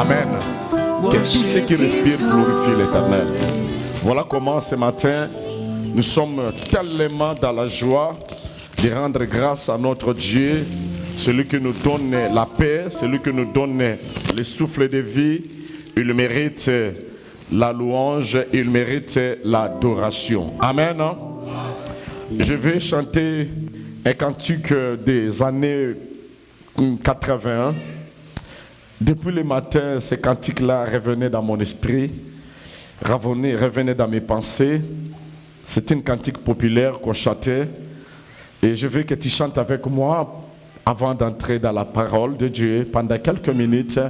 Amen. Que tous ceux qui respirent glorifient l'Éternel. Voilà comment ce matin, nous sommes tellement dans la joie de rendre grâce à notre Dieu, celui qui nous donne la paix, celui qui nous donne le souffle de vie. Il mérite la louange, il mérite l'adoration. Amen. Je vais chanter un cantique des années 81. Depuis le matin, ce cantique-là revenait dans mon esprit, revenait dans mes pensées. C'est une cantique populaire qu'on chantait. Et je veux que tu chantes avec moi avant d'entrer dans la parole de Dieu. Pendant quelques minutes,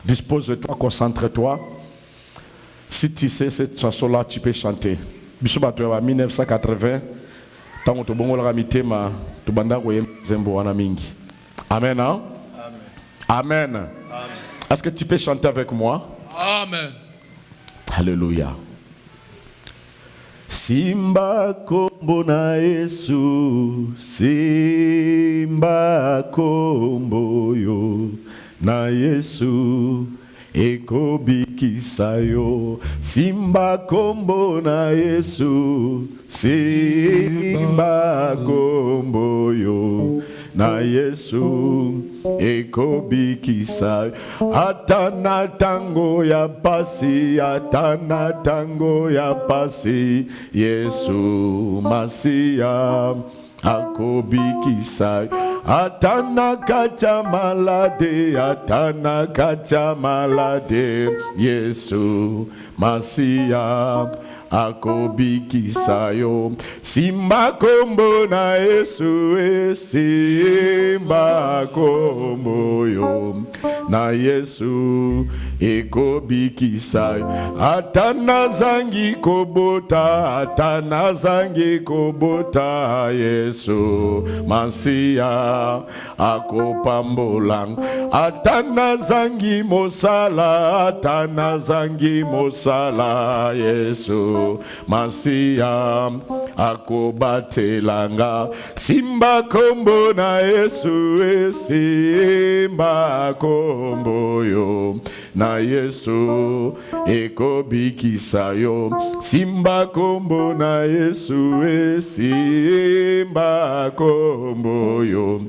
dispose-toi, concentre-toi. Si tu sais cette chanson-là, tu peux chanter. En 1980, Amen. Hein? Amen. Amen. Est-ce que tu peux chanter avec moi? Amen. Alléluia. Simba kombo na Yesu, Simba kombo yo na Yesu, ekobikisa yo. Simba kombo na Yesu, Simba kombo yo na Yesu, ekobikisa. Atana tango ya pasi, atana tango ya pasi, Yesu Masia akobikisa. Atana kacha malade, atana kacha malade, Yesu Masia akobikisa yo. Simba kombo na Yesu, Simba kombo yo na Yesu, ekobikisa. Atana zangi kobota, atana zangi kobota, Yesu Masia akopambolang. Atana zangi mosala, atana zangi mosala, Yesu Masia akobatelanga. Simba kombo na Yesu, Simba kombo yo na Yesu, ekobikisa yo. Simba kombo na Yesu, Simba kombo yo,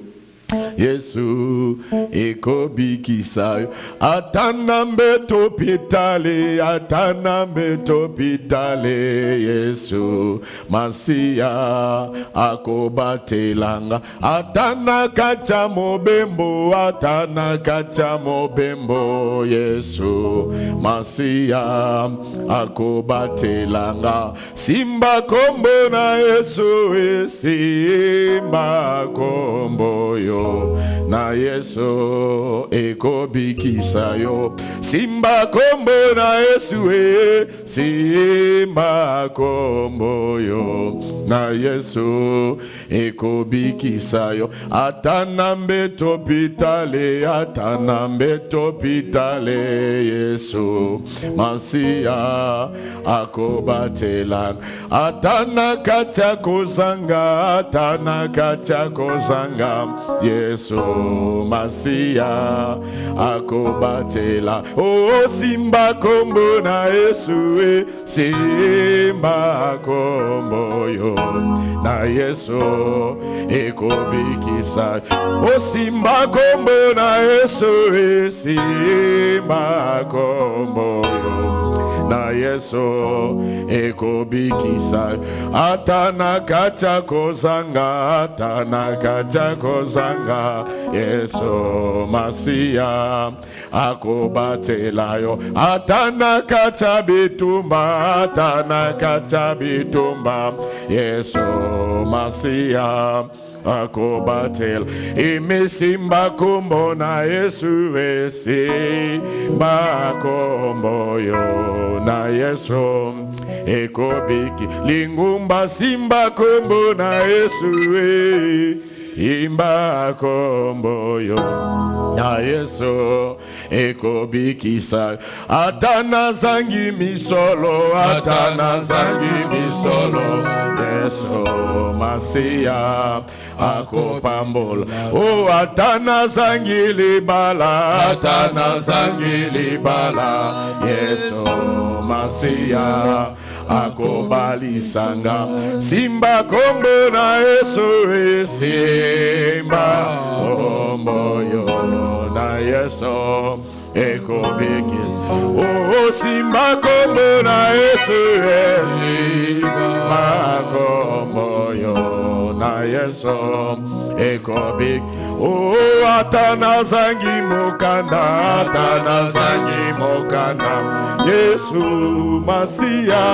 Yesu ekobikisa yo. Atana mbeto pitale, atana mbeto pitale, Yesu Masia akobatelanga. Atana kacha mobembo, atana kacha mobembo, Yesu Masia akobatelanga. Simba kombo na Yesu, Simba kombo yo na Yesu, ekobikisa yo. Simba kombo na Yesu, Simba kombo yo na Yesu, ekobikisa yo. Atana mbeto pitale, atana mbeto pitale, Yesu Masia akobatelang. Atana kacha kozanga, atana kacha kozanga, Yesu Masia akobatela. Oh, Simba kombo na Yesu, Simba kombo yo na Yesu, ekobikisa. Oh, Simba kombo na Yesu, Simba kombo yo na Yesu, ekobikisa. Atana kacha kozanga, atana kacha kozanga, Yesu Masia akobatela yo. Atana kacha bitumba, atana kacha bitumba, Yesu Masia akobatel. Ime simba kombo na Yesu, simba kombo yo na Yesu, ekobiki. Lingumba simba kombo na Yesu, imba kombo yo na Yesu, ekobikisa. Atana zangi misolo, atana zangi misolo, Yesu Masia akopambola. Oh, atana zangili bala, atana zangili bala. Yesu Masia akobalisanga. Simba kombo na Yesu, simba kombo yo na Yesu ekobiki. Oh, simba kombo na Yesu, simba kombo yo na Yesu ekobiki. Oh, atana zangi mokanda, atana zangi mokanda. Yesu Masia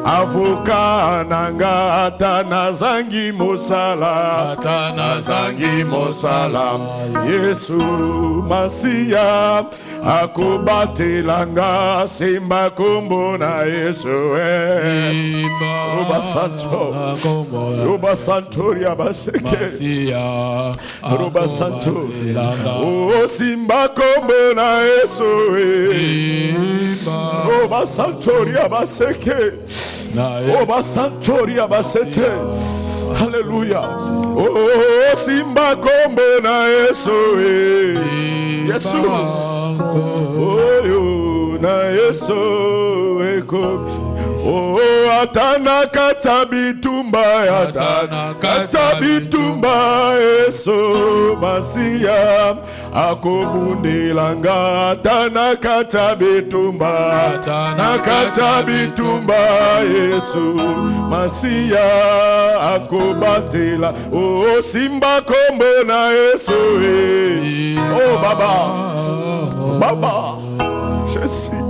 avoka nanga, atana zangi mosala, atana zangi mosala. Yesu Masia akobatelanga, simba kombo na Yesu Roba Santo, Roba Santo Riabaseke, Roba Santo. Oh, simba kombo na Yesu Roba Santo Riabaseke, Roba Santo Riabasete. Hallelujah. Oh, simba kombo na Yesu Yesu. Oh, yo na Yesu eko. Oh, atana katabitumba, atana katabitumba. Yesu Masia akobundelanga, atana katabitumba, atana katabitumba. Yesu Masia akobatela. Oh, simba kombo na Yesu. Oh, Baba, Baba, je suis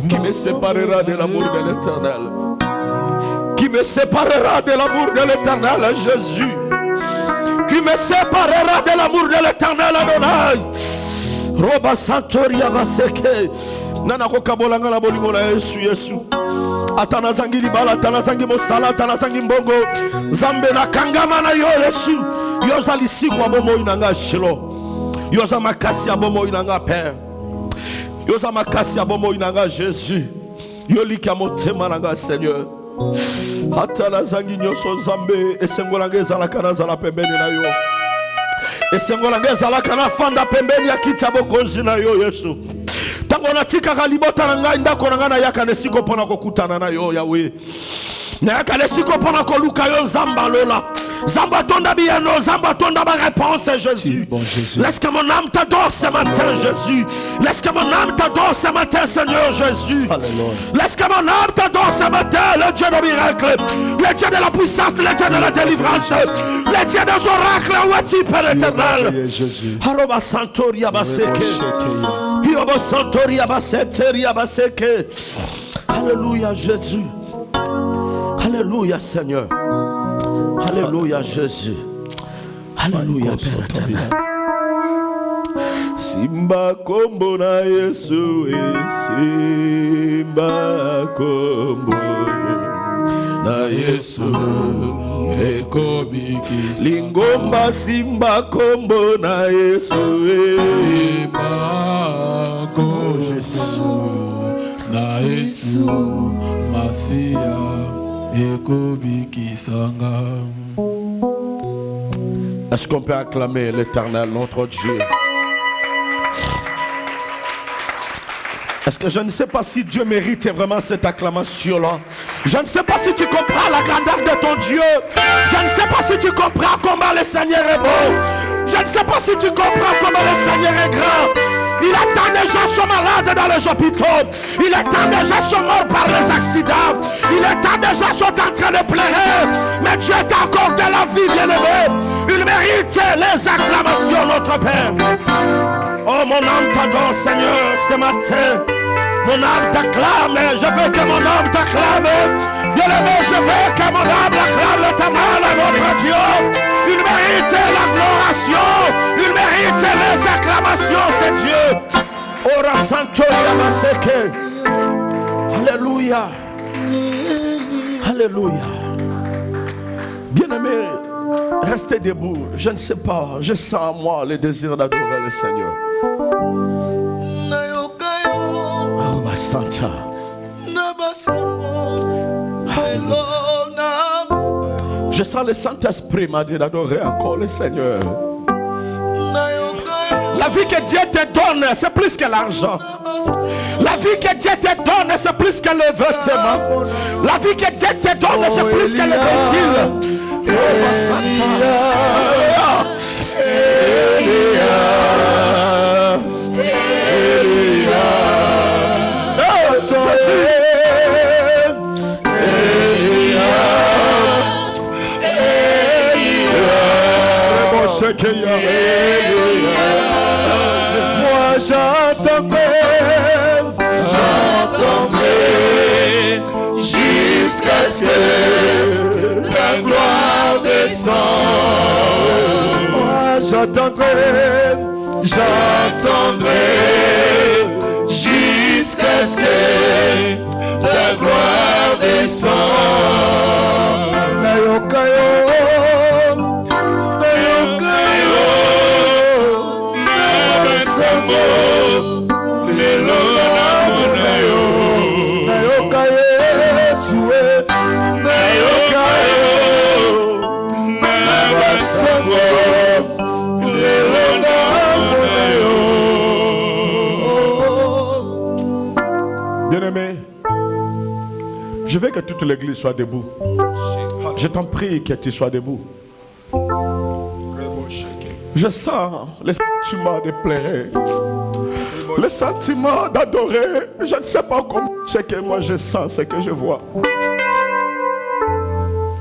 qui me séparera de l'amour de l'Éternel, qui me séparera de l'amour de l'Éternel, Jésus, qui me séparera de l'amour de l'Éternel, Adonai. Roba Santoria Baseke, Nana Kokabolanga la Bolingo na Yesu, Yesu. Atana zangi libala, atana zangi mosala, atana zangi mbongo. Zambe na kangama na yo Yesu. Yoza lisikwa bomo inanga shilo. Yoza makasi abomo inanga Père. Yoza makasi abomo inanga Jésus. Yolika motema nanga Seigneur. Atana zangi nyoso zambe esengolange zalakana zala pembeni na yo. Esengolange zalakana fanda pembeni ya kitabo konzi na yo Yesu. Tango natika kalibota na ngai ndako na ngana yaka nesiko pona kokutana na yo Yahweh. Na yaka nesiko pona koluka yo zamba lola. Zamba tonda bieno, zamba tonda ma réponse Jésus. Bon, Jésus. Laisse que mon âme t'adore ce matin Jésus. Laisse que mon âme t'adore ce matin Seigneur Jésus. Alléluia. Laisse que mon âme t'adore ce matin le Dieu de miracle, le Dieu de la puissance, le Dieu de la délivrance, le Dieu des oracles, où es-tu Père éternel? Jésus. Haroba Santoria Baseke. Hiobo Santoria Baseteria Baseke. Alléluia Jésus. Alléluia Seigneur. Alléluia Jésus. Alléluia Père éternel. Simba kombo na Yesu, simba kombo na Yesu ekobikisa. Lingomba simba kombo na Yesu, simba kombo na Yesu Masia ekobikisanga. Est-ce qu'on peut acclamer l'Éternel, notre Dieu? Est-ce que je ne sais pas si Dieu mérite vraiment cette acclamation-là? Je ne sais pas si tu comprends la grandeur de ton Dieu. Je ne sais pas si tu comprends comment le Seigneur est beau. Je ne sais pas si tu comprends comment le Seigneur est grand. Il attend des gens sont malades dans les hôpitaux. Il attend des gens sont morts par les accidents. Il attend des gens sont en train de pleurer. Mais Dieu t'a accordé la vie, bien-aimé. Il mérite les acclamations, notre Père. Oh, mon âme t'adore, Seigneur, ce matin. Mon âme t'acclame. Je veux que mon âme t'acclame. Bien-aimé, je veux que mon âme acclame l'Éternel, notre Dieu. Il mérite l'aggloration. Il mérite les acclamations, c'est Dieu. Ora Santo Yamaseke. Alléluia. Alléluia. Bien-aimé, restez debout. Je ne sais pas, je sens en moi le désir d'adorer le Seigneur. Oh, ma Santa. Je sens le Saint-Esprit m'a dit d'adorer encore le Seigneur. La vie que Dieu te donne, c'est plus que l'argent. La vie que Dieu te donne, c'est plus que les vêtements. La vie que Dieu te donne, c'est plus que les véhicules. J'entendrai jusqu'à ce que ta gloire descende. Moi j'entendrai jusqu'à ce que ta gloire descende. Bien-aimé, je veux que toute l'église soit debout. Je t'en prie que tu sois debout. Je sens le sentiment de pleurer, le sentiment d'adorer. Je ne sais pas comment c'est que moi je sens ce que je vois.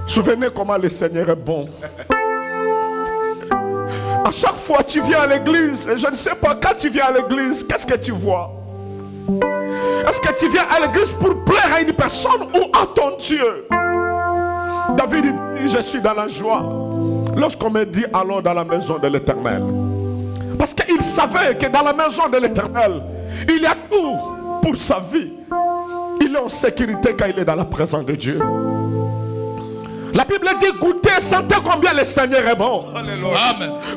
Souvenez comment le Seigneur est bon. À chaque fois que tu viens à l'église, je ne sais pas, quand tu viens à l'église, qu'est-ce que tu vois? Est-ce que tu viens à l'église pour plaire à une personne ou à ton Dieu? David dit, je suis dans la joie lorsqu'on me dit allons dans la maison de l'Éternel. Parce qu'il savait que dans la maison de l'Éternel, il y a tout pour sa vie. Il est en sécurité quand il est dans la présence de Dieu. La Bible dit goûtez, sentez combien le Seigneur est bon. Amen.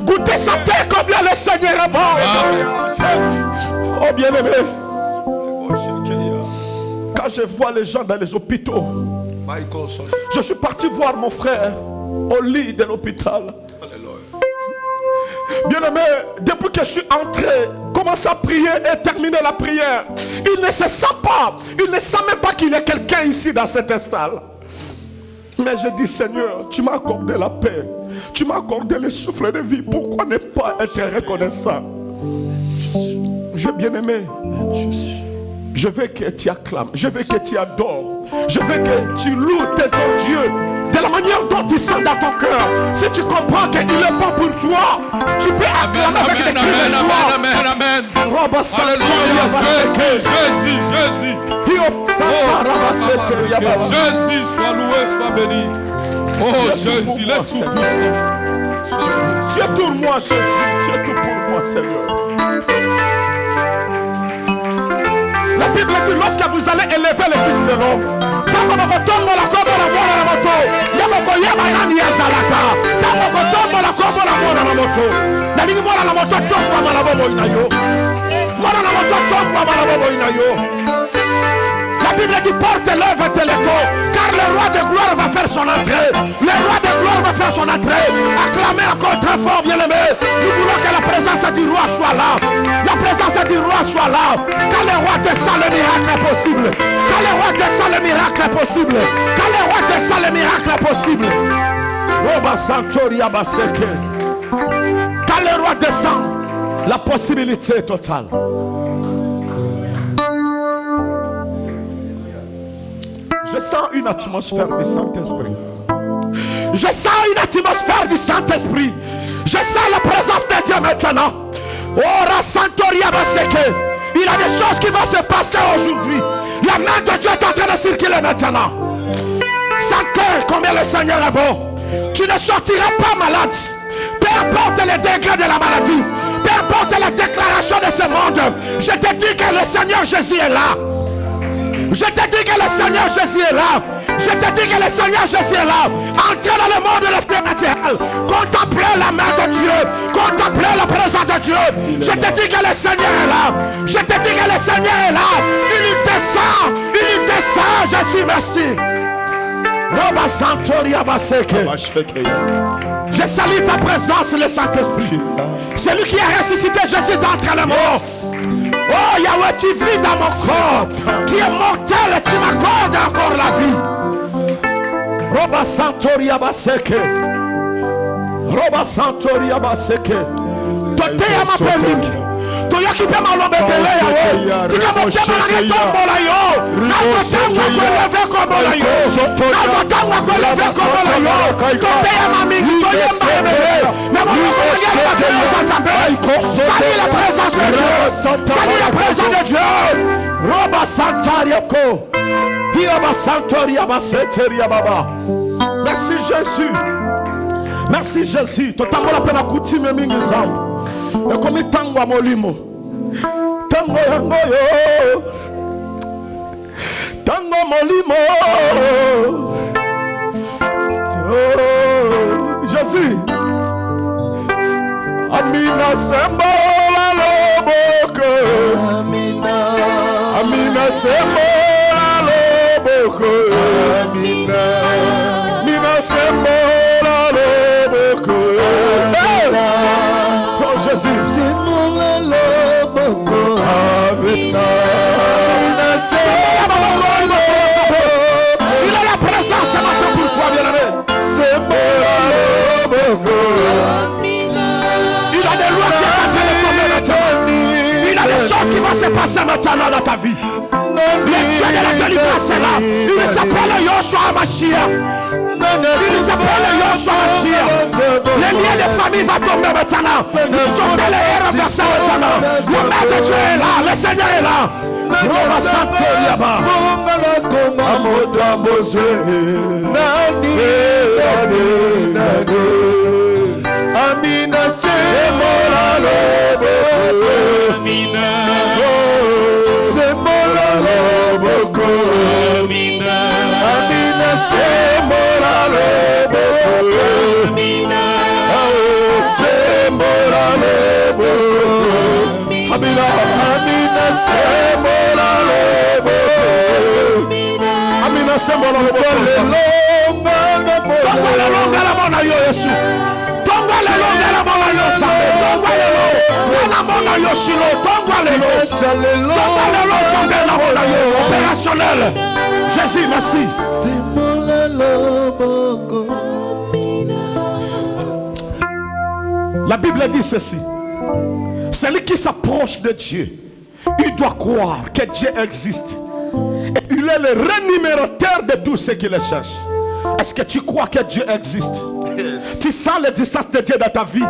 Goûtez, sentez combien le Seigneur est bon. Oh bien-aimé, quand je vois les gens dans les hôpitaux, je suis parti voir mon frère au lit de l'hôpital. Bien-aimé, depuis que je suis entré, commence à prier et terminer la prière, il ne se sent pas, il ne sent même pas qu'il y a quelqu'un ici dans cette salle. Mais je dis, Seigneur, tu m'as accordé la paix, tu m'as accordé le souffle de vie, pourquoi ne pas être reconnaissant? Je bien-aimé, je veux que tu acclames, je veux que tu adores, je veux que tu loues ton Dieu de la manière dont tu sens dans ton cœur. Si tu comprends qu'il est bon pour toi, tu peux acclamer avec des cris de joie. Amen, amen. Jésus, sois loué, sois béni. Oh Jésus, il est tout puissant. Tu es pour moi, Jésus, tu es tout pour moi, Seigneur. La Bible dit, lorsque vous allez élever le Fils de l'homme, la Bible dit porte l'œuvre de l'écho, car le roi de gloire va faire son entrée. Le roi de gloire va faire son entrée. Acclamez encore très fort, bien-aimé. Nous voulons que la présence du roi soit là. La présence du roi soit là. Quand le roi descend, le miracle est possible. Quand le roi descend, le miracle est possible. Quand le roi descend, le miracle est possible. Quand le roi descend, la possibilité est totale. Je sens une atmosphère du Saint-Esprit. Je sens une atmosphère du Saint-Esprit. Je sens la présence de Dieu maintenant. Oh, Rassantoria Baseke. Il y a des choses qui vont se passer aujourd'hui. La main de Dieu est en train de circuler maintenant. Sentez combien le Seigneur est bon. Tu ne sortiras pas malade. Peu importe les degrés de la maladie. Peu importe la déclaration de ce monde. Je te dis que le Seigneur Jésus est là. Je te dis que le Seigneur Jésus est là. Je te dis que le Seigneur Jésus est là. Entrez dans le monde de l'esprit naturel. Contemplez la main de Dieu. Contemplez la présence de Dieu. Je te dis que le Seigneur est là. Je te dis que le Seigneur est là. Il descend. Il descend. Jésus, merci. Roba Santoria Baseke. Je salue ta présence, le Saint-Esprit. C'est lui qui a ressuscité Jésus d'entre les morts. Oh Yahweh, tu vis dans mon corps. Tu es mortel et tu m'accordes encore la vie. Roba Santoria Baseke. Roba Santoria Baseke. Tote ya mapelik. Toya qui peut m'allonger belé yawe. Tu peux monter dans la tombe là yo. N'attends pas lever comme là yo. N'attends pas lever comme là yo. Tote ya mami qui toya belé. Mais mon salut la présence de Dieu. Salut la présence de Dieu. Roba Santariako. Hiaba Santoria Baseteria Baba. Merci Jésus. Merci Jésus. Totalement la peine à coutume mingizam. Et comme il tango à molimo. Tango yango yo. Tango molimo. Oh, Jésus. Amina sembola loboko. Amina. Amina sembola loboko. Amina. Amina sembola loboko. Amina. Oh Jésus. Sembola loboko. Amina. Amina sembola loboko. Il a la présence ce matin pour toi, bien-aimé. Sembola loboko. Il a des choses qui vont se passer maintenant dans ta vie. Le Dieu de la délivrance est là. Il s'appelle Yoshua Mashiach. Il s'appelle Yoshua Mashiach. Les liens de famille vont tomber maintenant. Ils sont allés renverser maintenant. Le Maître de Dieu est là. Le Seigneur est là. Roma Santo Yaba. Amina Semola Loboko. Amina Semola Loboko. Amina Amina Semola Loboko. Amina Semola Loboko. Amina Amina Semola Loboko. Amina Semola Loboko. Opérationnel. Jésus, merci. La Bible dit ceci. Celui qui s'approche de Dieu, il doit croire que Dieu existe. Et il est le rémunérateur de tous ceux qui le cherchent. Est-ce que tu crois que Dieu existe? Tu sens l'existence de Dieu dans ta vie.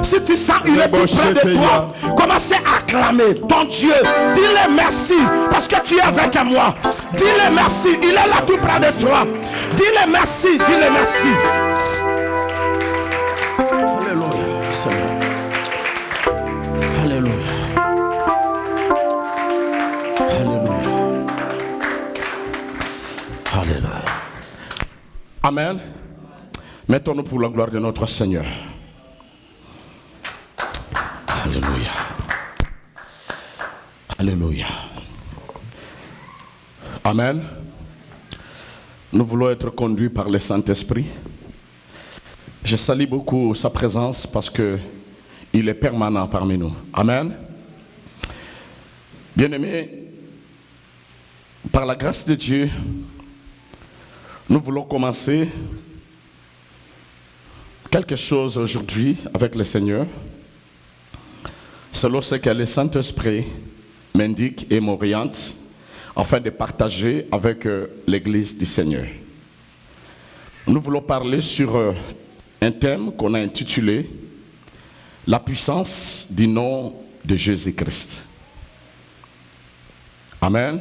Si tu sens qu'il est tout près de toi, commencez à acclamer ton Dieu. Dis-le merci parce que tu es avec moi. Dis-le merci, il est là tout près de toi. Dis-le merci, dis-le merci. Alléluia, Seigneur. Alléluia. Alléluia. Alléluia. Amen. Mettons-nous pour la gloire de notre Seigneur. Alléluia. Alléluia. Amen. Nous voulons être conduits par le Saint-Esprit. Je salue beaucoup sa présence parce que il est permanent parmi nous. Amen. Bien-aimés, par la grâce de Dieu, nous voulons commencer quelque chose aujourd'hui avec le Seigneur, selon ce que le Saint-Esprit m'indique et m'oriente, afin de partager avec l'Église du Seigneur. Nous voulons parler sur un thème qu'on a intitulé « La puissance du nom de Jésus-Christ ». Amen.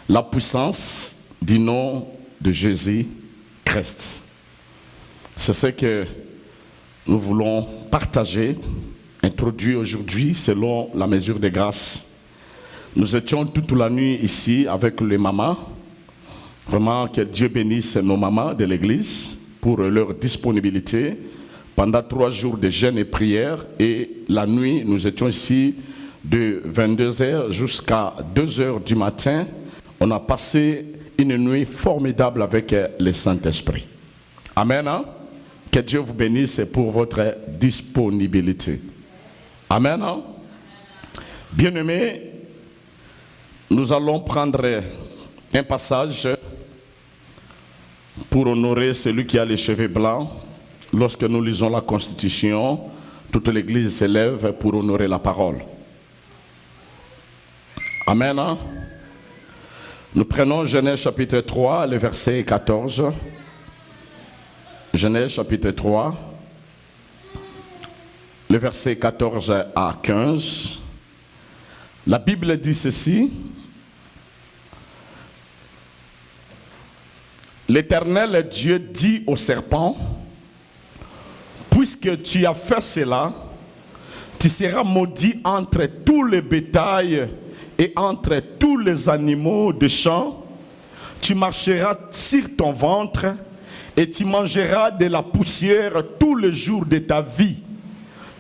La puissance du nom de Jésus-Christ. C'est ce que nous voulons partager, introduire aujourd'hui selon la mesure de grâce. Nous étions toute la nuit ici avec les mamans. Vraiment que Dieu bénisse nos mamans de l'église pour leur disponibilité pendant 3 jours de jeûne et prière. Et la nuit, nous étions ici de 22h jusqu'à 2h du matin. On a passé une nuit formidable avec le Saint-Esprit. Amen. Hein? Que Dieu vous bénisse pour votre disponibilité. Amen. Hein? Bien-aimés, nous allons prendre un passage pour honorer celui qui a les cheveux blancs. Lorsque nous lisons la Constitution, toute l'Église s'élève pour honorer la parole. Amen. Hein? Nous prenons Genèse chapitre 3, le verset 14. Genèse chapitre 3, le verset 14 à 15. La Bible dit ceci. L'Éternel Dieu dit au serpent, puisque tu as fait cela, tu seras maudit entre tous les bétails et entre tous les animaux des champs. Tu marcheras sur ton ventre et tu mangeras de la poussière tous les jours de ta vie.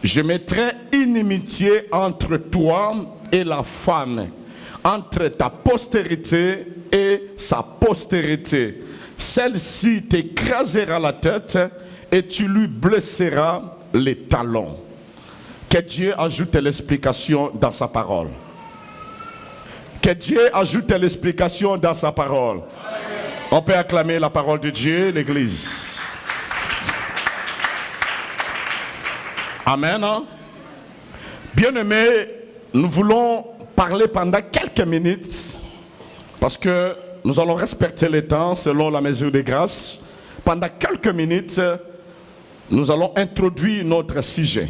Je mettrai inimitié entre toi et la femme, entre ta postérité et sa postérité. Celle-ci t'écrasera la tête et tu lui blesseras les talons. Que Dieu ajoute l'explication dans sa parole. Que Dieu ajoute l'explication dans sa parole. On peut acclamer la parole de Dieu, l'Église. Amen. Bien-aimés, nous voulons parler pendant quelques minutes parce que nous allons respecter le temps selon la mesure de grâce. Pendant quelques minutes, nous allons introduire notre sujet.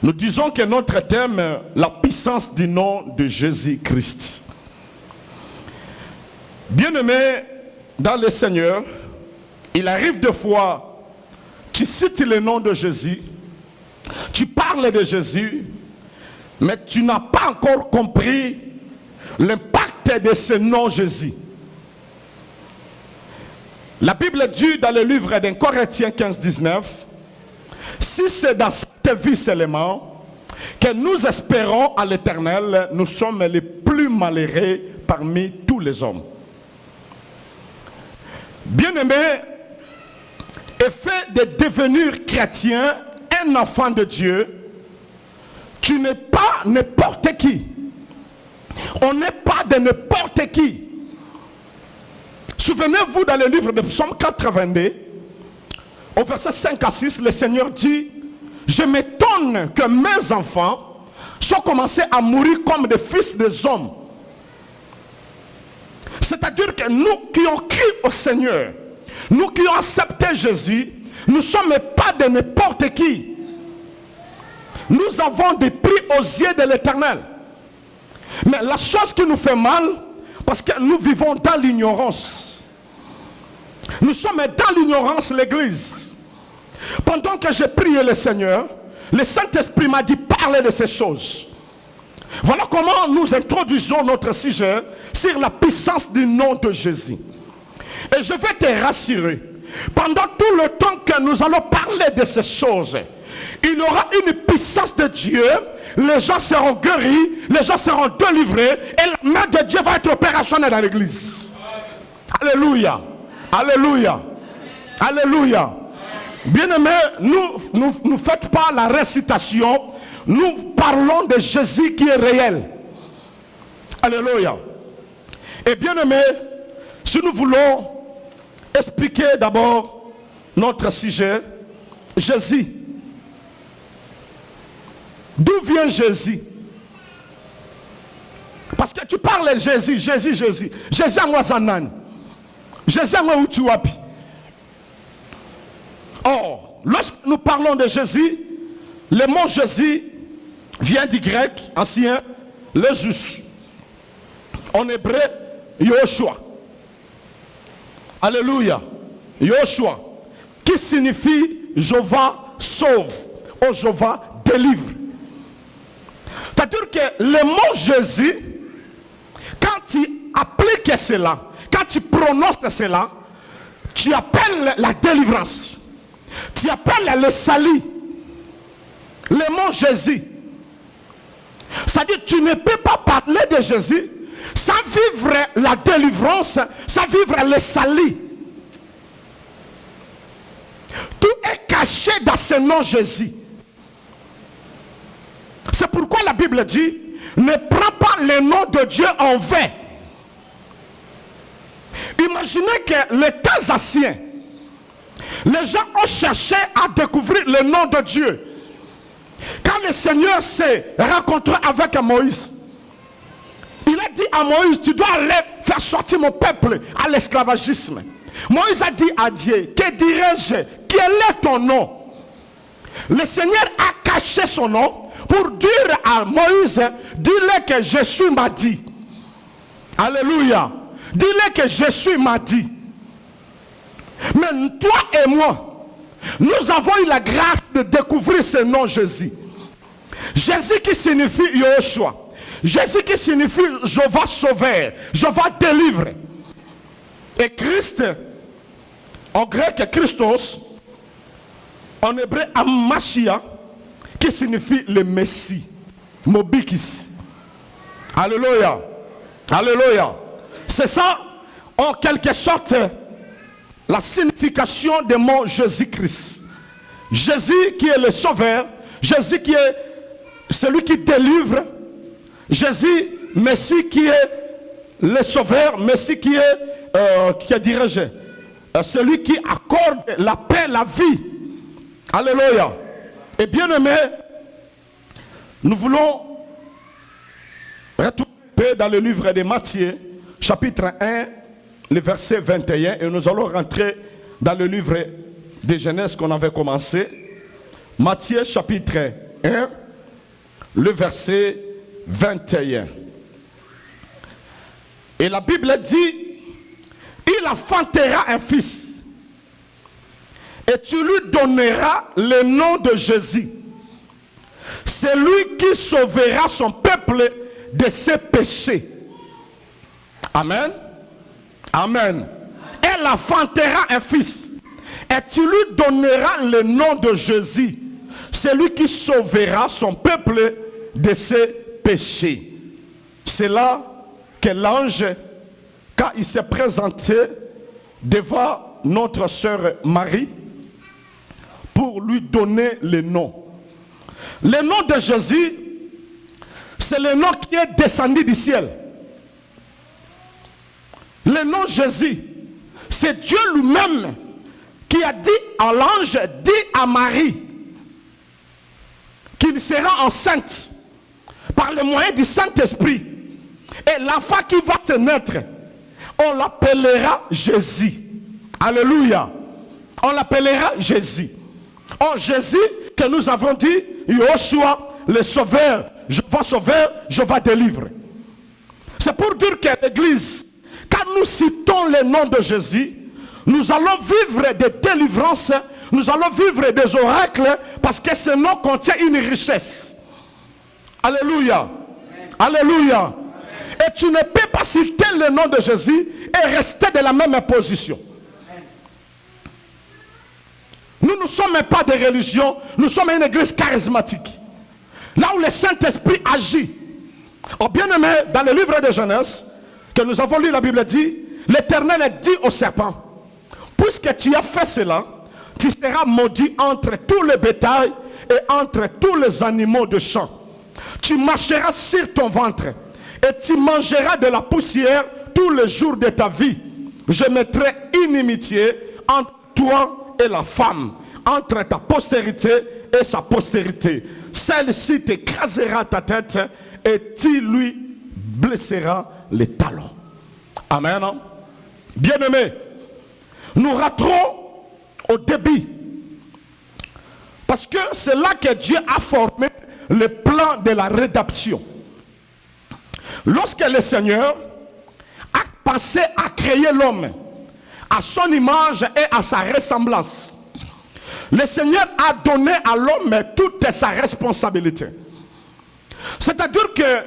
Nous disons que notre thème, la puissance du nom de Jésus-Christ. Bien-aimés dans le Seigneur, il arrive des fois, tu cites le nom de Jésus, tu parles de Jésus, mais tu n'as pas encore compris l'impact de ce nom Jésus. La Bible dit dans le livre d'un Corinthiens 15, 19, si c'est dans cette vie seulement que nous espérons à l'Éternel, nous sommes les plus malheureux parmi tous les hommes. Bien-aimé, effet de devenir chrétien, un enfant de Dieu, tu n'es pas n'importe qui. On n'est pas de n'importe qui. Souvenez-vous dans le livre de Psaume 82, au verset 5 à 6, le Seigneur dit, je m'étonne que mes enfants soient commencés à mourir comme des fils des hommes. C'est-à-dire que nous qui avons crié au Seigneur, nous qui avons accepté Jésus, nous ne sommes pas de n'importe qui. Nous avons des prix aux yeux de l'Éternel. Mais la chose qui nous fait mal, parce que nous vivons dans l'ignorance. Nous sommes dans l'ignorance, l'Église. Pendant que j'ai prié le Seigneur, le Saint-Esprit m'a dit parler de ces choses. Voilà comment nous introduisons notre sujet sur la puissance du nom de Jésus. Et je vais te rassurer, pendant tout le temps que nous allons parler de ces choses, il y aura une puissance de Dieu, les gens seront guéris, les gens seront délivrés, et la main de Dieu va être opérationnelle dans l'église. Alléluia, alléluia, alléluia. Bien-aimés, ne faites pas la récitation, nous parlons de Jésus qui est réel. Alléluia. Et bien-aimés, si nous voulons expliquer d'abord notre sujet, Jésus. D'où vient Jésus? Parce que tu parles de Jésus, Jésus, Jésus. Jésus en Wazanan. Jésus en Uchuapi. Or, lorsque nous parlons de Jésus, le mot Jésus vient du grec ancien, le Jésus. En hébreu, Yoshua. Alléluia. Yoshua. Qui signifie Jéhovah sauve. Ou Jéhovah délivre. C'est-à-dire que le mot Jésus, quand tu appliques cela, quand tu prononces cela, tu appelles la délivrance. Tu appelles le salut. Le mot Jésus. C'est-à-dire que tu ne peux pas parler de Jésus sans vivre la délivrance, sans vivre le salut. Tout est caché dans ce nom Jésus. C'est pourquoi la Bible dit, ne prends pas le nom de Dieu en vain. Imaginez que les temps anciens, les gens ont cherché à découvrir le nom de Dieu. Quand le Seigneur s'est rencontré avec Moïse, il a dit à Moïse, tu dois aller faire sortir mon peuple à l'esclavagisme. Moïse a dit à Dieu, que dirais-je? Quel est ton nom? Le Seigneur a caché son nom pour dire à Moïse, dis-le que Jésus m'a dit. Alléluia. Dis-le que Jésus m'a dit. Mais toi et moi, nous avons eu la grâce de découvrir ce nom Jésus. Jésus qui signifie Yahushua. Jésus qui signifie Jéhovah sauveur, Jéhovah délivre. Et Christ, en grec Christos, en hébreu Amashia, qui signifie le Messie. Mobikis. Alléluia. Alléluia. C'est ça, en quelque sorte, la signification du mot Jésus-Christ. Jésus qui est le sauveur, Jésus qui est celui qui délivre, Jésus, Messie qui est le sauveur, Messie qui est, que dirais-je, celui qui accorde la paix, la vie. Alléluia. Et bien aimé, nous voulons retourner dans le livre de Matthieu, chapitre 1, le verset 21, et nous allons rentrer dans le livre de Genèse qu'on avait commencé. Matthieu, chapitre 1, le verset 21. Et la Bible dit, il enfantera un fils. Et tu lui donneras le nom de Jésus. C'est lui qui sauvera son peuple de ses péchés. Amen. Amen. Elle enfantera un fils. Et tu lui donneras le nom de Jésus. C'est lui qui sauvera son peuple de ses péchés. C'est là que l'ange, quand il s'est présenté devant notre sœur Marie, pour lui donner le nom. Le nom de Jésus, c'est le nom qui est descendu du ciel. Le nom Jésus, c'est Dieu lui-même qui a dit à l'ange, dit à Marie, qu'il sera enceinte par le moyen du Saint-Esprit. Et l'enfant qui va te naître, on l'appellera Jésus. Alléluia. On l'appellera Jésus. Oh, Jésus que nous avons dit, Yahushua, le sauveur, je vais délivrer. C'est pour dire que l'Église, quand nous citons le nom de Jésus, nous allons vivre des délivrances, nous allons vivre des oracles, parce que ce nom contient une richesse. Alléluia. Alléluia. Et tu ne peux pas citer le nom de Jésus et rester de la même position. Nous ne sommes pas des religions, nous sommes une église charismatique. Là où le Saint-Esprit agit. Oh bien aimé, dans le livre de Genèse, que nous avons lu, la Bible dit, l'Éternel dit au serpent, puisque tu as fait cela, tu seras maudit entre tous les bétails et entre tous les animaux de champ. Tu marcheras sur ton ventre et tu mangeras de la poussière tous les jours de ta vie. Je mettrai inimitié entre toi et la femme, entre ta postérité et sa postérité. Celle-ci t'écrasera ta tête et tu lui blesseras les talons. Amen. Bien-aimés, nous raterons au début. Parce que c'est là que Dieu a formé le plan de la rédemption. Lorsque le Seigneur a pensé à créer l'homme à son image et à sa ressemblance, le Seigneur a donné à l'homme toute sa responsabilité. C'est-à-dire que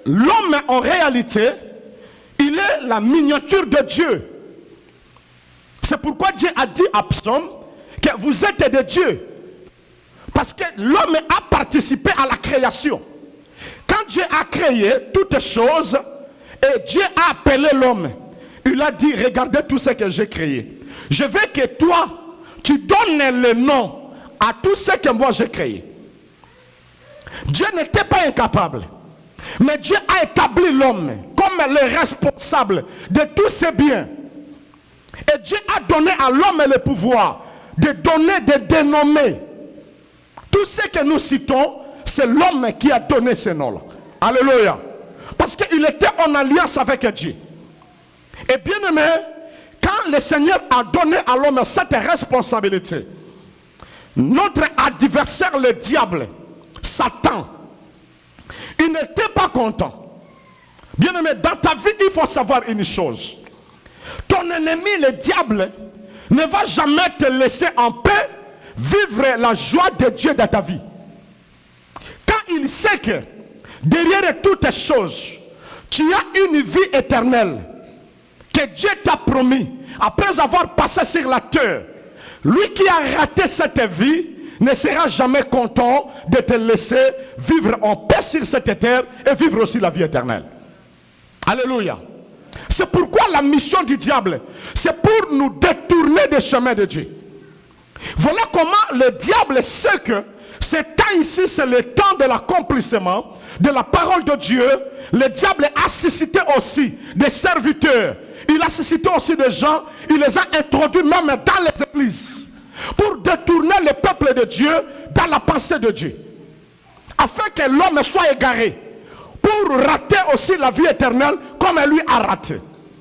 l'homme en réalité, il est la miniature de Dieu. C'est pourquoi Dieu a dit à Psaume que vous êtes de Dieu. Parce que l'homme a participé à la création. Quand Dieu a créé toutes choses, et Dieu a appelé l'homme. Il a dit, regardez tout ce que j'ai créé. Je veux que toi, tu donnes le nom à tout ce que moi j'ai créé. Dieu n'était pas incapable. Mais Dieu a établi l'homme comme le responsable de tous ses biens. Et Dieu a donné à l'homme le pouvoir de donner, de dénommer. Tout ce que nous citons, c'est l'homme qui a donné ce nom-là. Alléluia. Parce qu'il était en alliance avec Dieu. Et bien aimé, quand le Seigneur a donné à l'homme cette responsabilité, notre adversaire, le diable, Satan, il n'était pas content. Bien aimé, dans ta vie, il faut savoir une chose. Ton ennemi, le diable, ne va jamais te laisser en paix vivre la joie de Dieu dans ta vie. Quand il sait que derrière toutes choses, tu as une vie éternelle que Dieu t'a promis après avoir passé sur la terre, lui qui a raté cette vie ne sera jamais content de te laisser vivre en paix sur cette terre et vivre aussi la vie éternelle. Alléluia. C'est pourquoi la mission du diable, c'est pour nous détourner des chemins de Dieu. Voilà comment le diable sait que ce temps ici, c'est le temps de l'accomplissement de la parole de Dieu. Le diable a suscité aussi des serviteurs. Il a suscité aussi des gens. Il les a introduits même dans les églises pour détourner le peuple de Dieu dans la pensée de Dieu, afin que l'homme soit égaré, pour rater aussi la vie éternelle comme lui a raté.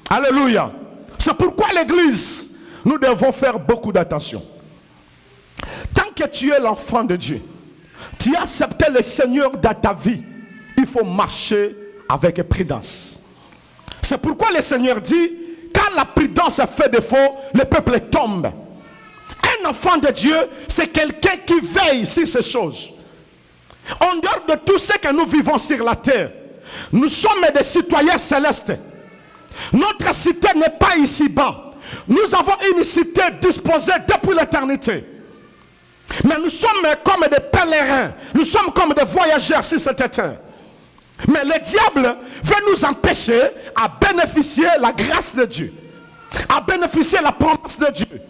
Alléluia. C'est pourquoi l'église, nous devons faire beaucoup d'attention. Tant que tu es l'enfant de Dieu, tu as accepté le Seigneur dans ta vie, il faut marcher avec prudence. C'est pourquoi le Seigneur dit, quand la prudence fait défaut, le peuple tombe. Un enfant de Dieu, c'est quelqu'un qui veille sur ces choses. En dehors de tout ce que nous vivons sur la terre, nous sommes des citoyens célestes. Notre cité n'est pas ici-bas. Nous avons une cité disposée depuis l'éternité. Mais nous sommes comme des pèlerins. Nous sommes comme des voyageurs sur cette terre. Mais le diable veut nous empêcher à bénéficier la grâce de Dieu, à bénéficier la promesse de Dieu.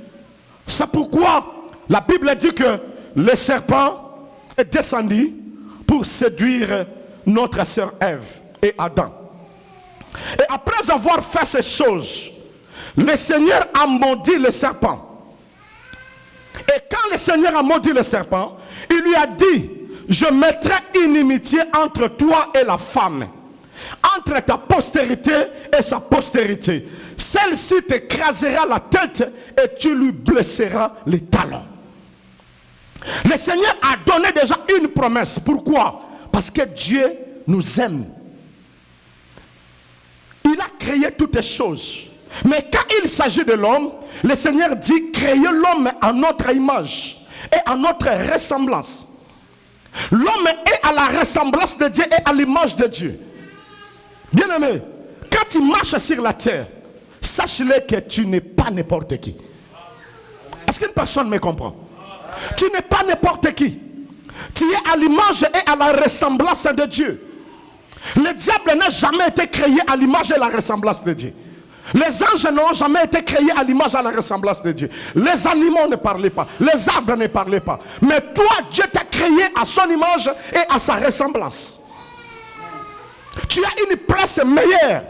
C'est pourquoi la Bible dit que le serpent est descendu pour séduire notre sœur Ève et Adam. Et après avoir fait ces choses, le Seigneur a maudit le serpent. Et quand le Seigneur a maudit le serpent, il lui a dit, je mettrai inimitié entre toi et la femme, entre ta postérité et sa postérité. Celle-ci t'écrasera la tête et tu lui blesseras les talons. Le Seigneur a donné déjà une promesse. Pourquoi? Parce que Dieu nous aime. Il a créé toutes choses. Mais quand il s'agit de l'homme, le Seigneur dit, créez l'homme à notre image et à notre ressemblance. L'homme est à la ressemblance de Dieu et à l'image de Dieu. Bien aimé, quand tu marches sur la terre, sache-le que tu n'es pas n'importe qui. Est-ce qu'une personne me comprend? Tu n'es pas n'importe qui. Tu es à l'image et à la ressemblance de Dieu. Le diable n'a jamais été créé à l'image et à la ressemblance de Dieu. Les anges n'ont jamais été créés à l'image et à la ressemblance de Dieu. Les animaux ne parlaient pas. Les arbres ne parlaient pas. Mais toi, Dieu t'a créé à son image et à sa ressemblance. Tu as une place meilleure.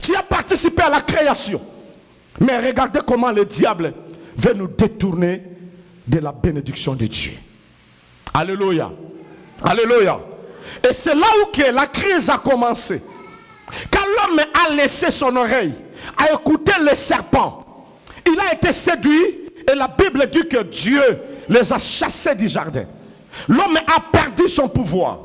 Tu as participé à la création. Mais regardez comment le diable veut nous détourner de la bénédiction de Dieu. Alléluia. Alléluia. Et c'est là où que la crise a commencé. Quand l'homme a laissé son oreille à écouter les serpents, il a été séduit et la Bible dit que Dieu les a chassés du jardin. L'homme a perdu son pouvoir.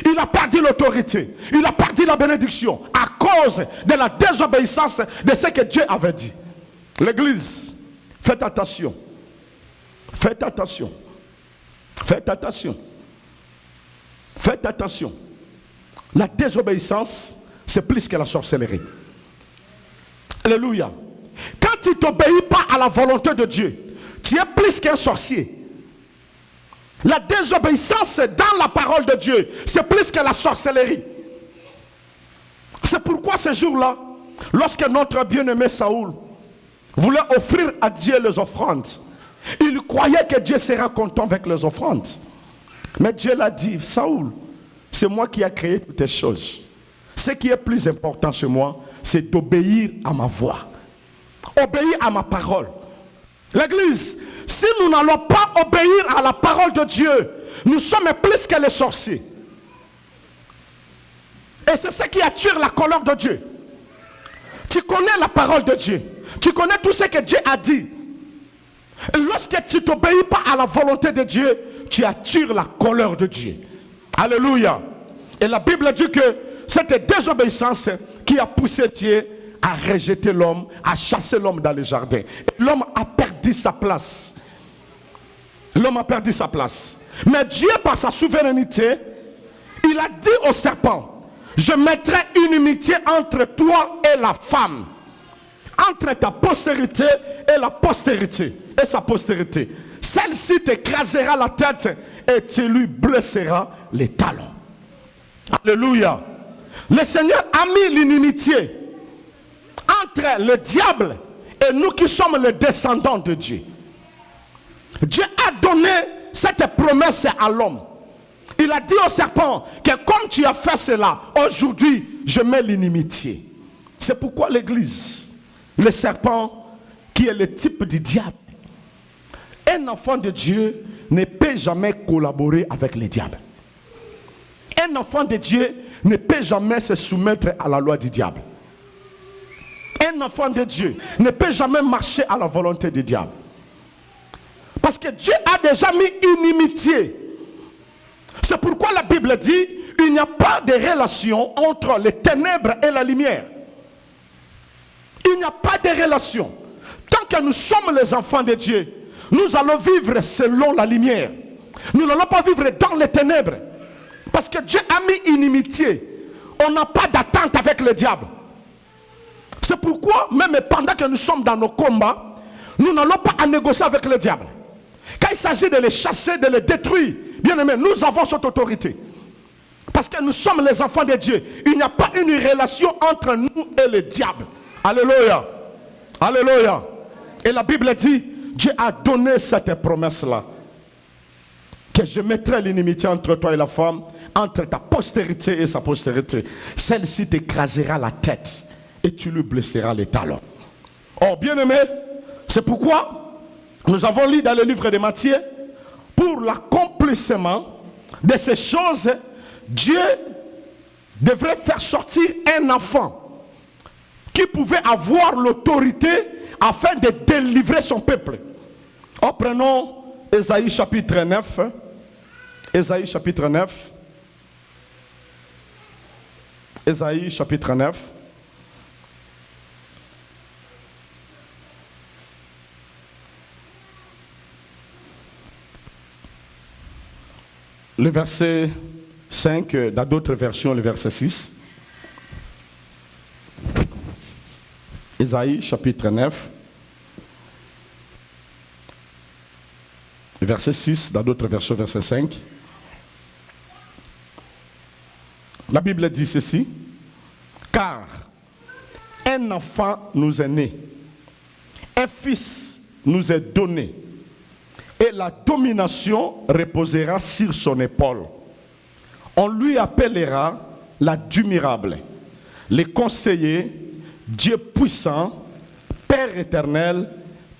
Il a perdu l'autorité. Il a perdu la bénédiction à cause de la désobéissance de ce que Dieu avait dit. L'église, faites attention. Faites attention. Faites attention. Faites attention. La désobéissance, c'est plus que la sorcellerie. Alléluia. Quand tu t'obéis pas à la volonté de Dieu, tu es plus qu'un sorcier. La désobéissance dans la parole de Dieu, c'est plus que la sorcellerie. C'est pourquoi ce jour-là, lorsque notre bien-aimé Saoul voulait offrir à Dieu les offrandes, il croyait que Dieu sera content avec les offrandes. Mais Dieu l'a dit, Saoul, c'est moi qui ai créé toutes les choses. Ce qui est plus important chez moi, c'est d'obéir à ma voix. Obéir à ma parole. L'église, si nous n'allons pas obéir à la parole de Dieu, nous sommes plus que les sorciers. Et c'est ce qui attire la colère de Dieu. Tu connais la parole de Dieu. Tu connais tout ce que Dieu a dit. Et lorsque tu n'obéis pas à la volonté de Dieu, tu attires la colère de Dieu. Alléluia. Et la Bible dit que cette désobéissance qui a poussé Dieu à rejeter l'homme, à chasser l'homme dans le jardin. L'homme a perdu sa place. L'homme a perdu sa place. Mais Dieu, par sa souveraineté, il a dit au serpent, je mettrai une inimitié entre toi et la femme, entre ta postérité et la postérité, et sa postérité. Celle-ci t'écrasera la tête et tu lui blesseras les talons. Alléluia. Le Seigneur a mis l'inimitié entre le diable et nous qui sommes les descendants de Dieu. Dieu a donné cette promesse à l'homme. Il a dit au serpent que comme tu as fait cela, aujourd'hui je mets l'inimitié. C'est pourquoi l'église, le serpent qui est le type du diable, un enfant de Dieu ne peut jamais collaborer avec le diable. Un enfant de Dieu ne peut jamais se soumettre à la loi du diable. Un enfant de Dieu ne peut jamais marcher à la volonté du diable. Parce que Dieu a déjà mis une inimitié. C'est pourquoi la Bible dit il n'y a pas de relation entre les ténèbres et la lumière. Il n'y a pas de relation. Tant que nous sommes les enfants de Dieu, nous allons vivre selon la lumière. Nous n'allons pas vivre dans les ténèbres. Parce que Dieu a mis une inimitié. On n'a pas d'attente avec le diable. C'est pourquoi, même pendant que nous sommes dans nos combats, nous n'allons pas à négocier avec le diable. Quand il s'agit de les chasser, de les détruire, bien aimé, nous avons cette autorité. Parce que nous sommes les enfants de Dieu. Il n'y a pas une relation entre nous et le diable. Alléluia. Alléluia. Et la Bible dit, Dieu a donné cette promesse-là. Que je mettrai l'inimitié entre toi et la femme, entre ta postérité et sa postérité. Celle-ci t'écrasera la tête et tu lui blesseras les talons. Oh, bien aimé, c'est pourquoi nous avons lu dans le livre de Matthieu, pour l'accomplissement de ces choses, Dieu devrait faire sortir un enfant qui pouvait avoir l'autorité afin de délivrer son peuple. Oh, prenons Ésaïe chapitre 9. Ésaïe chapitre 9. Ésaïe chapitre 9. Le verset 5, dans d'autres versions, le verset 6. Ésaïe chapitre 9. Verset 6, dans d'autres versions, verset 5. La Bible dit ceci. Car un enfant nous est né, un fils nous est donné, et la domination reposera sur son épaule. On lui appellera l'admirable, le conseiller, Dieu puissant, Père éternel,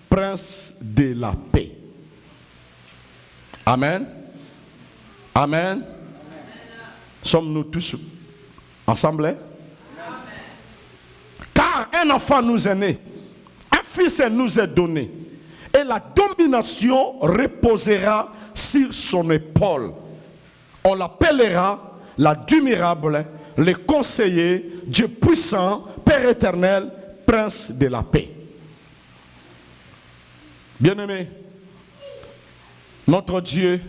Prince de la paix. Amen. Amen. Sommes-nous tous ensemble? Amen. Car un enfant nous est né, un fils nous est donné, et la domination reposera sur son épaule. On l'appellera l'admirable, le conseiller, Dieu puissant, Père éternel, Prince de la paix. Bien-aimés, notre Dieu,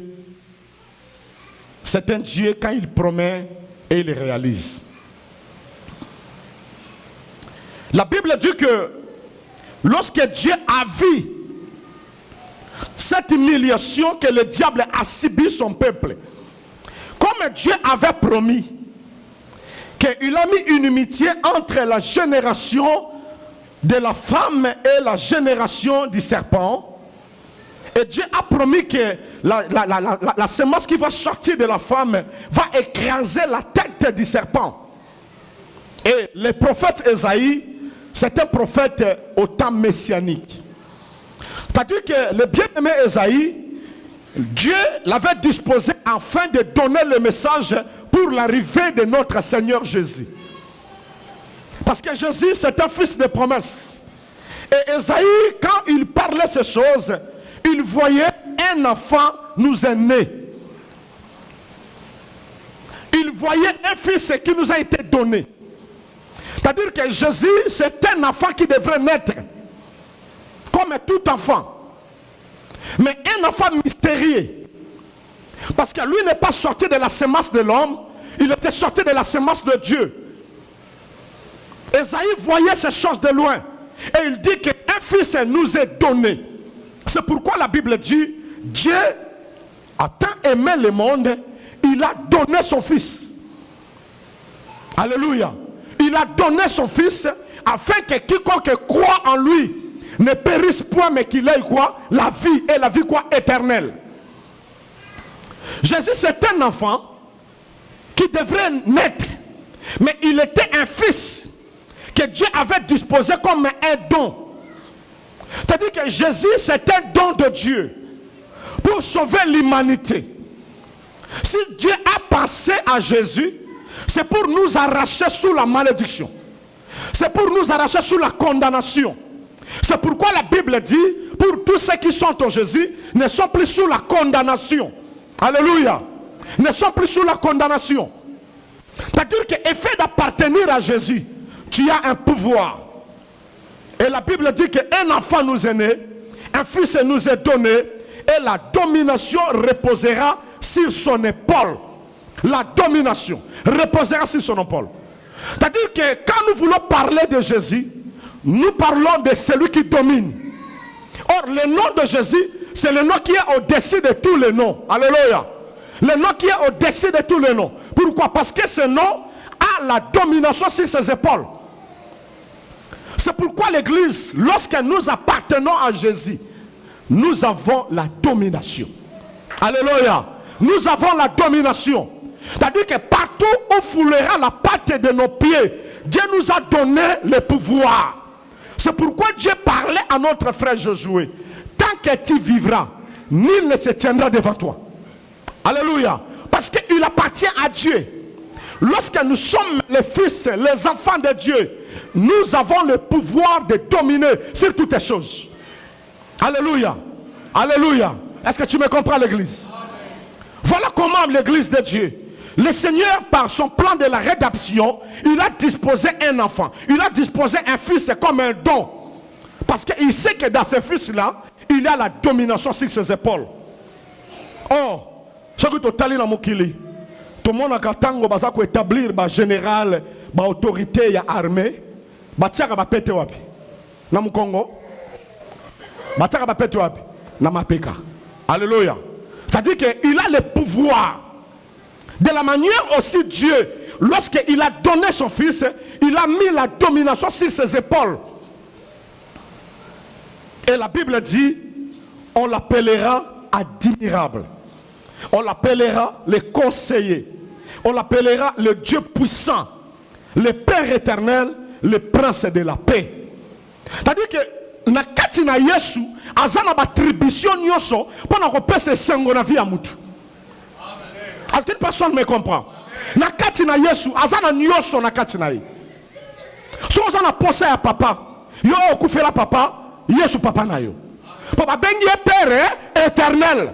c'est un Dieu quand il promet et il réalise. La Bible dit que lorsque Dieu a vu cette humiliation que le diable a subi son peuple, comme Dieu avait promis qu'il a mis une inimitié entre la génération de la femme et la génération du serpent. Et Dieu a promis que la semence qui va sortir de la femme va écraser la tête du serpent. Et le prophète Ésaïe, c'est un prophète au temps messianique. C'est-à-dire que le bien-aimé Ésaïe, Dieu l'avait disposé afin de donner le message pour l'arrivée de notre Seigneur Jésus. Parce que Jésus, c'est un fils de promesse. Et Ésaïe, quand il parlait ces choses, il voyait un enfant nous est né. Il voyait un fils qui nous a été donné. C'est-à-dire que Jésus, c'est un enfant qui devrait naître. Comme tout enfant. Mais un enfant mystérieux. Parce que lui n'est pas sorti de la semence de l'homme. Il était sorti de la semence de Dieu. Ésaïe voyait ces choses de loin. Et il dit qu'un fils nous est donné. C'est pourquoi la Bible dit, Dieu a tant aimé le monde, il a donné son fils. Alléluia. Il a donné son fils afin que quiconque croit en lui ne périsse point, mais qu'il ait quoi? La vie, et la vie quoi? Éternelle. Jésus, c'est un enfant qui devrait naître, mais il était un fils que Dieu avait disposé comme un don. C'est-à-dire que Jésus, c'est un don de Dieu pour sauver l'humanité. Si Dieu a pensé à Jésus, c'est pour nous arracher sous la malédiction. C'est pour nous arracher sous la condamnation. C'est pourquoi la Bible dit, pour tous ceux qui sont en Jésus, ne sont plus sous la condamnation. Alléluia. Ne sont plus sous la condamnation. C'est-à-dire qu'effet d'appartenir à Jésus, tu as un pouvoir. Et la Bible dit qu'un enfant nous est né, un fils nous est donné, et la domination reposera sur son épaule. La domination reposera sur son épaule. C'est-à-dire que quand nous voulons parler de Jésus, nous parlons de celui qui domine. Or, le nom de Jésus, c'est le nom qui est au-dessus de tous les noms. Alléluia. Le nom qui est au-dessus de tous les noms. Pourquoi? Parce que ce nom a la domination sur ses épaules. C'est pourquoi l'Église, lorsque nous appartenons à Jésus, nous avons la domination. Alléluia. Nous avons la domination. C'est-à-dire que partout où foulera la patte de nos pieds, Dieu nous a donné le pouvoir. C'est pourquoi Dieu parlait à notre frère Josué. Tant que tu vivras, nul ne se tiendra devant toi. Alléluia. Parce qu'il appartient à Dieu. Lorsque nous sommes les fils, les enfants de Dieu, nous avons le pouvoir de dominer sur toutes les choses. Alléluia. Alléluia. Est-ce que tu me comprends, l'église? Voilà comment l'église de Dieu, le Seigneur, par son plan de la rédemption, il a disposé un enfant. Il a disposé un fils comme un don. Parce qu'il sait que dans ce fils-là, il a la domination sur ses épaules. Oh, ce que tu as dit dans mon kili, tout le monde a établir un général, une autorité, une armée, batiaka ba pete wapi na Mukongo, batiaka ba pete wapi na Mapeka. Alléluia. C'est-à-dire qu'il a le pouvoir. De la manière aussi Dieu, lorsqu'il a donné son fils, il a mis la domination sur ses épaules. Et la Bible dit, on l'appellera admirable. On l'appellera le conseiller. On l'appellera le Dieu puissant, le Père éternel, le prince de la paix. C'est-à-dire que na kati na Yesu azana battribution nyoso pendant qu'on peut se sengo na vie à mutu. Est-ce qu'une personne me comprend? Na kati na Yesu azana nyoso na kati na ye. So azana pensé à papa, yo okufela papa, Yesu papa na yo. Papa bengi père éternel.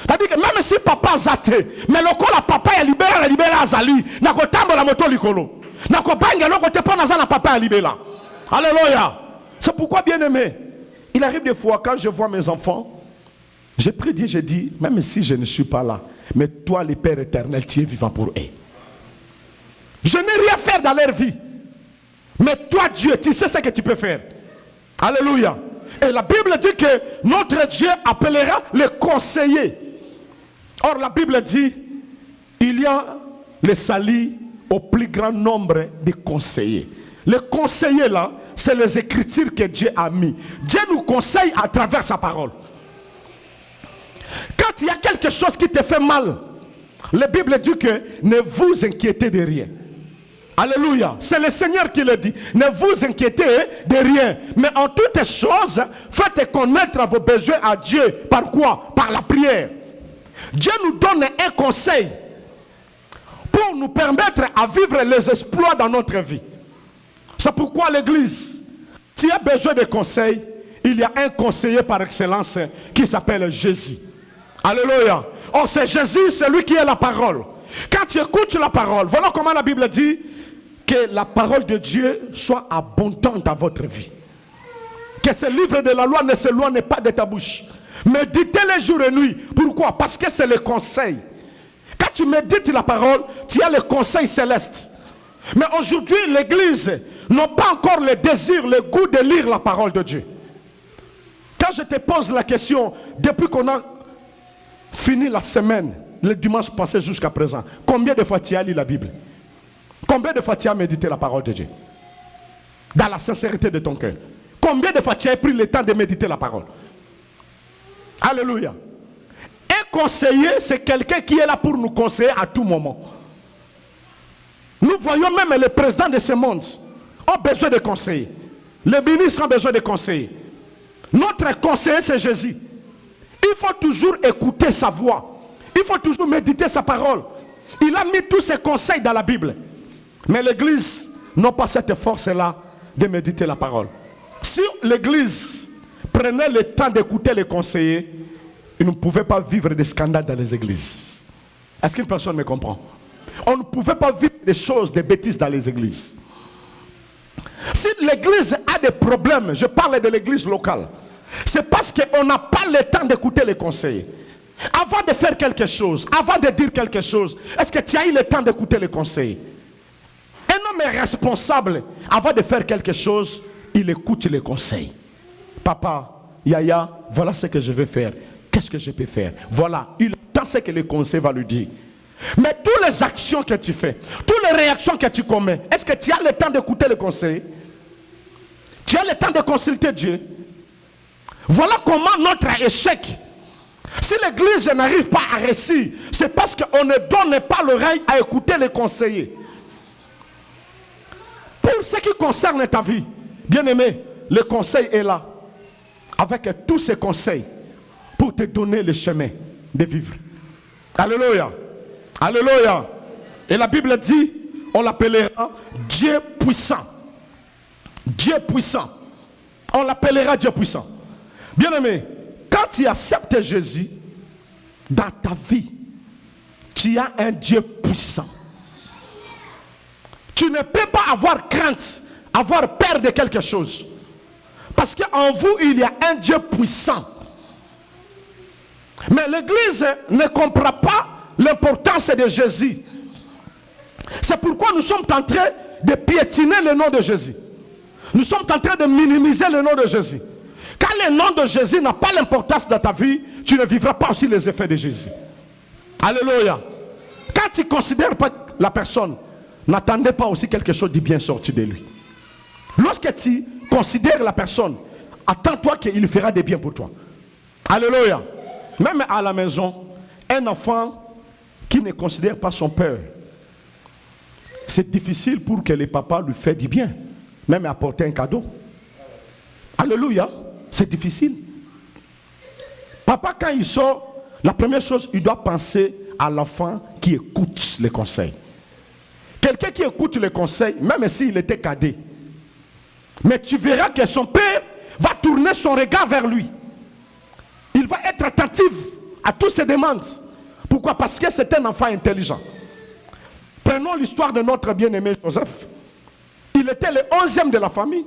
C'est-à-dire que même si papa zate, mais le la papa est libéré azali, na ko tambola moto likolo. Na ko banga loko te pona zana papa est libéré. Alléluia. C'est pourquoi, bien aimé, il arrive des fois quand je vois mes enfants, j'ai pris Dieu, j'ai dit, même si je ne suis pas là, mais toi, le Père éternel, tu es vivant pour eux. Je n'ai rien fait dans leur vie. Mais toi, Dieu, tu sais ce que tu peux faire. Alléluia. Et la Bible dit que notre Dieu appellera les conseillers. Or, la Bible dit, il y a les salis au plus grand nombre de conseillers. Les conseillers là, c'est les écritures que Dieu a mis. Dieu nous conseille à travers sa parole. Quand il y a quelque chose qui te fait mal, la Bible dit que ne vous inquiétez de rien. Alléluia. C'est le Seigneur qui le dit. Ne vous inquiétez de rien. Mais en toutes choses, faites connaître vos besoins à Dieu. Par quoi? Par la prière. Dieu nous donne un conseil pour nous permettre à vivre les exploits dans notre vie. C'est pourquoi l'église, si tu as besoin de conseils, il y a un conseiller par excellence qui s'appelle Jésus. Alléluia. Oh, c'est Jésus, c'est lui qui est la parole. Quand tu écoutes la parole, voilà comment la Bible dit que la parole de Dieu soit abondante dans votre vie. Que ce livre de la loi ne s'éloigne pas de ta bouche. Méditez-le jour et nuit. Pourquoi? Parce que c'est le conseil. Quand tu médites la parole, tu as le conseil céleste. Mais aujourd'hui, l'église n'a pas encore le désir, le goût de lire la parole de Dieu. Quand je te pose la question, depuis qu'on a fini la semaine, le dimanche passé jusqu'à présent, combien de fois tu as lu la Bible? Combien de fois tu as médité la parole de Dieu? Dans la sincérité de ton cœur. Combien de fois tu as pris le temps de méditer la parole? Alléluia. Un conseiller, c'est quelqu'un qui est là pour nous conseiller à tout moment. Nous voyons même les présidents de ce monde ont besoin de conseillers. Les ministres ont besoin de conseillers. Notre conseiller, c'est Jésus. Il faut toujours écouter sa voix. Il faut toujours méditer sa parole. Il a mis tous ses conseils dans la Bible. Mais l'église n'a pas cette force-là de méditer la parole. Si l'église prenait le temps d'écouter les conseillers, il ne pouvait pas vivre des scandales dans les églises. Est-ce qu'une personne me comprend? On ne pouvait pas vivre des choses, des bêtises dans les églises. Si l'église a des problèmes, je parle de l'église locale, c'est parce qu'on n'a pas le temps d'écouter les conseils. Avant de faire quelque chose, avant de dire quelque chose, est-ce que tu as eu le temps d'écouter les conseils? Un homme est responsable. Avant de faire quelque chose, il écoute les conseils. Papa, Yaya, voilà ce que je vais faire. Qu'est-ce que je peux faire? Voilà, il attend ce que le conseil va lui dire. Mais toutes les actions que tu fais, toutes les réactions que tu commets, est-ce que tu as le temps d'écouter le conseil? Tu as le temps de consulter Dieu? Voilà comment notre échec. Si l'église n'arrive pas à réussir, c'est parce qu'on ne donne pas l'oreille à écouter les conseillers. Pour ce qui concerne ta vie, bien-aimé, le conseil est là. Avec tous ces conseils pour te donner le chemin de vivre. Alléluia. Alléluia. Et la Bible dit, on l'appellera Dieu puissant. Dieu puissant. On l'appellera Dieu puissant. Bien-aimé, quand tu acceptes Jésus dans ta vie, tu as un Dieu puissant. Tu ne peux pas avoir crainte, avoir peur de quelque chose. Parce qu'en vous, il y a un Dieu puissant. Mais l'église ne comprend pas l'importance de Jésus. C'est pourquoi nous sommes en train de piétiner le nom de Jésus. Nous sommes en train de minimiser le nom de Jésus. Quand le nom de Jésus n'a pas l'importance dans ta vie, tu ne vivras pas aussi les effets de Jésus. Alléluia. Quand tu ne considères pas la personne, n'attendez pas aussi quelque chose de bien sorti de lui. Lorsque tu considères la personne, attends-toi qu'il fera des biens pour toi. Alléluia. Même à la maison, un enfant qui ne considère pas son père, c'est difficile pour que le papa lui fasse du bien. Même apporter un cadeau. Alléluia. C'est difficile. Papa, quand il sort, la première chose, il doit penser à l'enfant qui écoute les conseils. Quelqu'un qui écoute les conseils, même s'il était cadet. Mais tu verras que son père va tourner son regard vers lui. Il va être attentif à toutes ses demandes. Pourquoi? Parce que c'est un enfant intelligent. Prenons l'histoire de notre bien-aimé Joseph. Il était le 11e de la famille.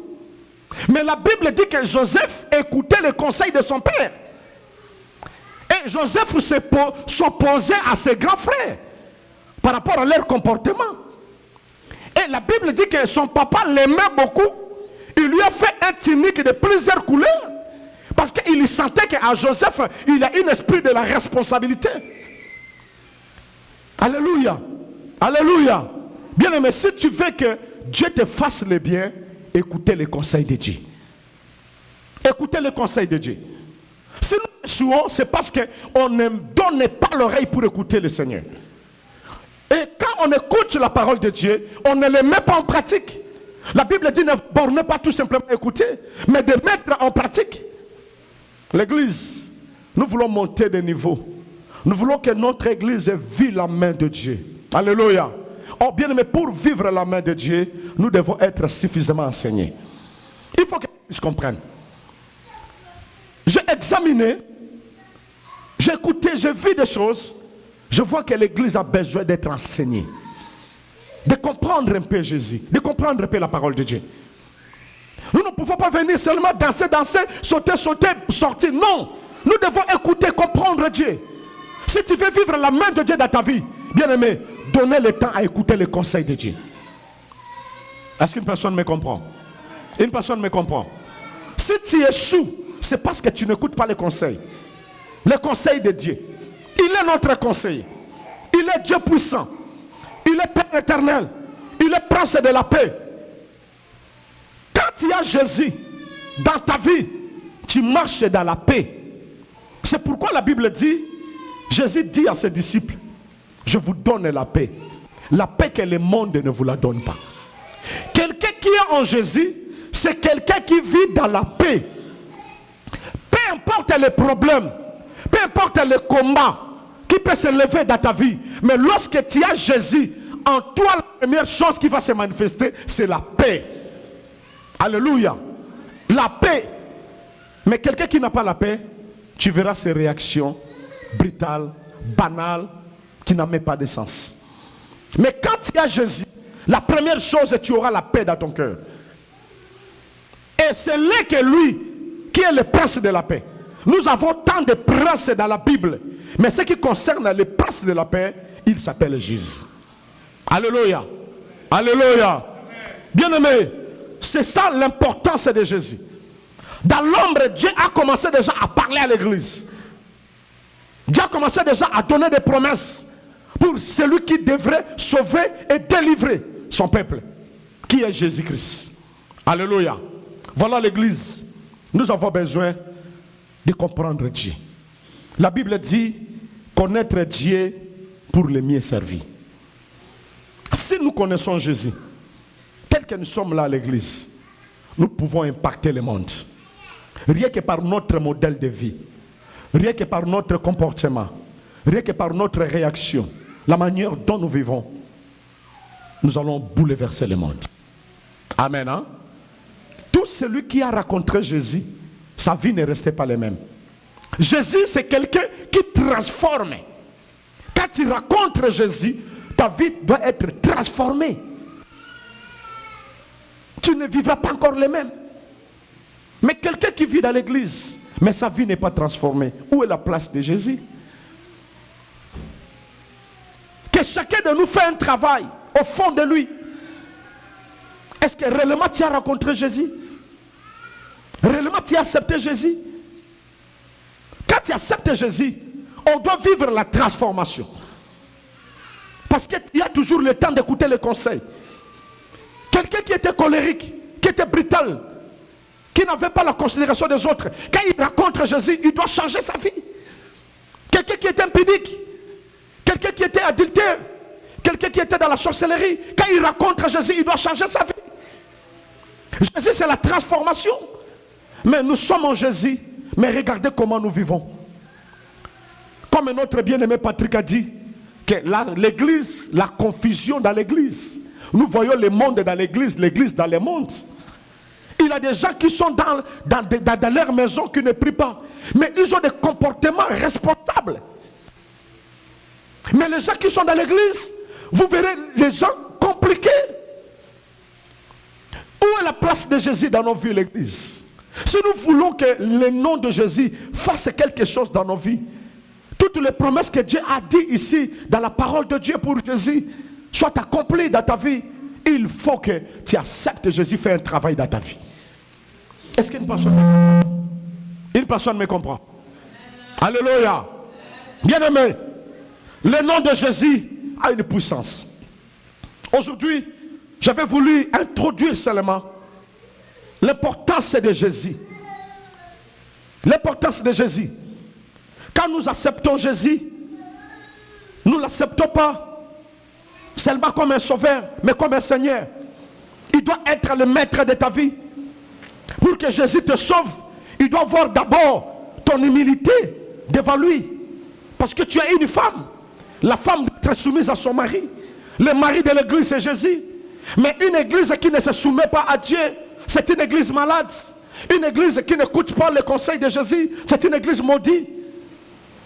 Mais la Bible dit que Joseph écoutait les conseils de son père. Et Joseph s'opposait à ses grands frères par rapport à leur comportement. Et la Bible dit que son papa l'aimait beaucoup. Il lui a fait un tunique de plusieurs couleurs. Parce qu'il sentait qu'à Joseph, il a un esprit de la responsabilité. Alléluia. Alléluia. Bien aimé, si tu veux que Dieu te fasse le bien, écoutez les conseils de Dieu. Écoutez les conseils de Dieu. Si nous échouons, c'est parce qu'on ne donne pas l'oreille pour écouter le Seigneur. Et quand on écoute la parole de Dieu, on ne les met pas en pratique. La Bible dit ne bornez pas tout simplement écouter, mais de mettre en pratique. L'église, nous voulons monter de niveau. Nous voulons que notre église vive la main de Dieu. Alléluia. Oh bien aimé, pour vivre la main de Dieu, nous devons être suffisamment enseignés. Il faut que l'église comprenne. J'ai examiné, j'ai écouté, j'ai vu des choses. Je vois que l'église a besoin d'être enseignée. De comprendre un peu Jésus, de comprendre un peu la parole de Dieu. Nous ne pouvons pas venir seulement danser, sauter, sortir. Non, nous devons écouter, comprendre Dieu. Si tu veux vivre la main de Dieu dans ta vie, bien aimé, donnez le temps à écouter les conseils de Dieu. Est-ce qu'une personne me comprend? Une personne me comprend. Si tu échoues, c'est parce que tu n'écoutes pas les conseils. Les conseils de Dieu. Il est notre conseiller. Il est Dieu puissant. Il est Père éternel. Il est Prince de la paix. Quand il y a Jésus dans ta vie, tu marches dans la paix. C'est pourquoi la Bible dit, Jésus dit à ses disciples, je vous donne la paix que le monde ne vous la donne pas. Quelqu'un qui est en Jésus, c'est quelqu'un qui vit dans la paix. Peu importe les problèmes, peu importe les combats qui peuvent se lever dans ta vie, mais lorsque tu as Jésus en toi, la première chose qui va se manifester, c'est la paix. Alléluia. La paix. Mais quelqu'un qui n'a pas la paix, tu verras ses réactions brutales, banales, qui n'ont même pas de sens. Mais quand tu as Jésus, la première chose, tu auras la paix dans ton cœur. Et c'est là que lui, qui est le prince de la paix. Nous avons tant de princes dans la Bible. Mais ce qui concerne le prince de la paix, il s'appelle Jésus. Alléluia. Alléluia. Bien-aimé, c'est ça l'importance de Jésus. Dans l'ombre, Dieu a commencé déjà à parler à l'église. Dieu a commencé déjà à donner des promesses pour celui qui devrait sauver et délivrer son peuple, qui est Jésus-Christ. Alléluia. Voilà l'église. Nous avons besoin de comprendre Dieu. La Bible dit connaître Dieu pour le mieux servir. Si nous connaissons Jésus, tel que nous sommes là à l'église, nous pouvons impacter le monde. Rien que par notre modèle de vie, rien que par notre comportement, rien que par notre réaction, la manière dont nous vivons, nous allons bouleverser le monde. Amen. Hein? Tout celui qui a rencontré Jésus, sa vie ne restait pas la même. Jésus, c'est quelqu'un qui transforme. Quand tu rencontres Jésus, ta vie doit être transformée. Tu ne vivras pas encore les mêmes. Mais quelqu'un qui vit dans l'église, mais sa vie n'est pas transformée. Où est la place de Jésus? Que chacun de nous fait un travail au fond de lui. Est-ce que réellement tu as rencontré Jésus? Réellement tu as accepté Jésus? Quand tu acceptes Jésus, on doit vivre la transformation. Parce qu'il y a toujours le temps d'écouter les conseils. Quelqu'un qui était colérique, qui était brutal, qui n'avait pas la considération des autres, quand il rencontre Jésus, il doit changer sa vie. Quelqu'un qui était impudique, quelqu'un qui était adultère, quelqu'un qui était dans la sorcellerie, quand il rencontre Jésus, il doit changer sa vie. Jésus, c'est la transformation. Mais nous sommes en Jésus, mais regardez comment nous vivons. Comme notre bien-aimé Patrick a dit, que l'église, la confusion dans l'église. Nous voyons le monde dans l'église dans le monde. Il y a des gens qui sont dans leur maison qui ne prient pas. Mais ils ont des comportements responsables. Mais les gens qui sont dans l'église, vous verrez les gens compliqués. Où est la place de Jésus dans nos vies, l'église? Si nous voulons que le nom de Jésus fasse quelque chose dans nos vies, toutes les promesses que Dieu a dit ici, dans la parole de Dieu pour Jésus, soient accomplies dans ta vie, il faut que tu acceptes Jésus faire un travail dans ta vie. Est-ce qu'une personne me comprend? Alléluia. Bien-aimé, le nom de Jésus a une puissance. Aujourd'hui, j'avais voulu introduire seulement l'importance de Jésus. L'importance de Jésus. Quand nous acceptons Jésus, nous ne l'acceptons pas seulement comme un sauveur, mais comme un Seigneur. Il doit être le maître de ta vie. Pour que Jésus te sauve, il doit voir d'abord ton humilité devant lui. Parce que tu es une femme. La femme doit être soumise à son mari. Le mari de l'église, c'est Jésus. Mais une église qui ne se soumet pas à Dieu, c'est une église malade. Une église qui n'écoute pas les conseils de Jésus, c'est une église maudite.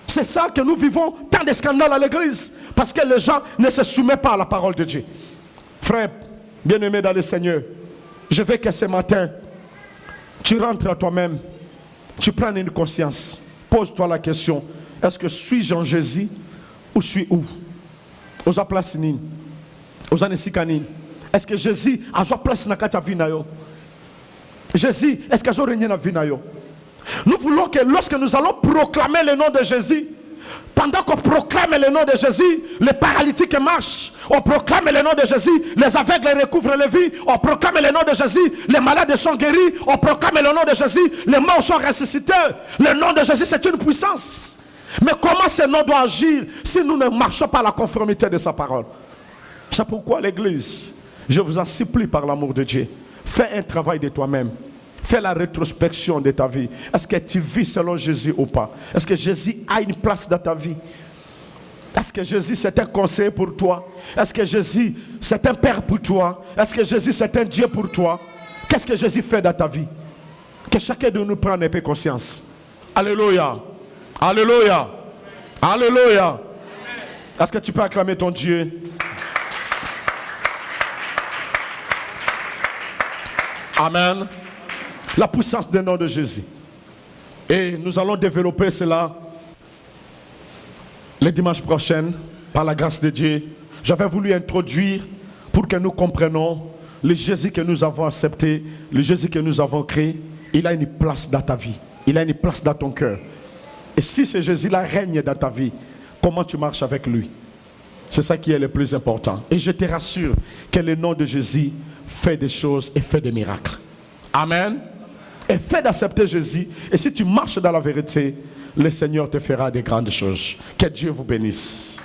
C'est ça que nous vivons, tant de scandales à l'église. Parce que les gens ne se soumettent pas à la parole de Dieu. Frère, bien-aimé dans le Seigneur, je veux que ce matin, tu rentres à toi-même, tu prends une conscience. Pose-toi la question, est-ce que suis-je en Jésus ou suis où? Aux aplacinines, aux anesicanines. Est-ce que Jésus a joué place dans ta vie? Jésus, est-ce que j'ai régné dans la vie? Nous voulons que lorsque nous allons proclamer le nom de Jésus, pendant qu'on proclame le nom de Jésus, les paralytiques marchent. On proclame le nom de Jésus, les aveugles recouvrent la vie. On proclame le nom de Jésus, les malades sont guéris. On proclame le nom de Jésus, les morts sont ressuscités. Le nom de Jésus, c'est une puissance. Mais comment ce nom doit agir si nous ne marchons pas à la conformité de sa parole? C'est pourquoi l'Église, je vous en supplie par l'amour de Dieu, fais un travail de toi-même. Fais la rétrospection de ta vie. Est-ce que tu vis selon Jésus ou pas? Est-ce que Jésus a une place dans ta vie? Est-ce que Jésus c'est un conseiller pour toi? Est-ce que Jésus c'est un père pour toi? Est-ce que Jésus c'est un Dieu pour toi? Qu'est-ce que Jésus fait dans ta vie? Que chacun de nous prenne un peu conscience. Alléluia. Alléluia. Alléluia. Est-ce que tu peux acclamer ton Dieu? Amen. La puissance du nom de Jésus. Et nous allons développer cela le dimanche prochain, par la grâce de Dieu. J'avais voulu introduire pour que nous comprenions le Jésus que nous avons accepté, le Jésus que nous avons créé. Il a une place dans ta vie. Il a une place dans ton cœur. Et si ce Jésus-là règne dans ta vie, comment tu marches avec lui? C'est ça qui est le plus important. Et je te rassure que le nom de Jésus fait des choses et fait des miracles. Amen. Et fais d'accepter Jésus. Et si tu marches dans la vérité, le Seigneur te fera des grandes choses. Que Dieu vous bénisse.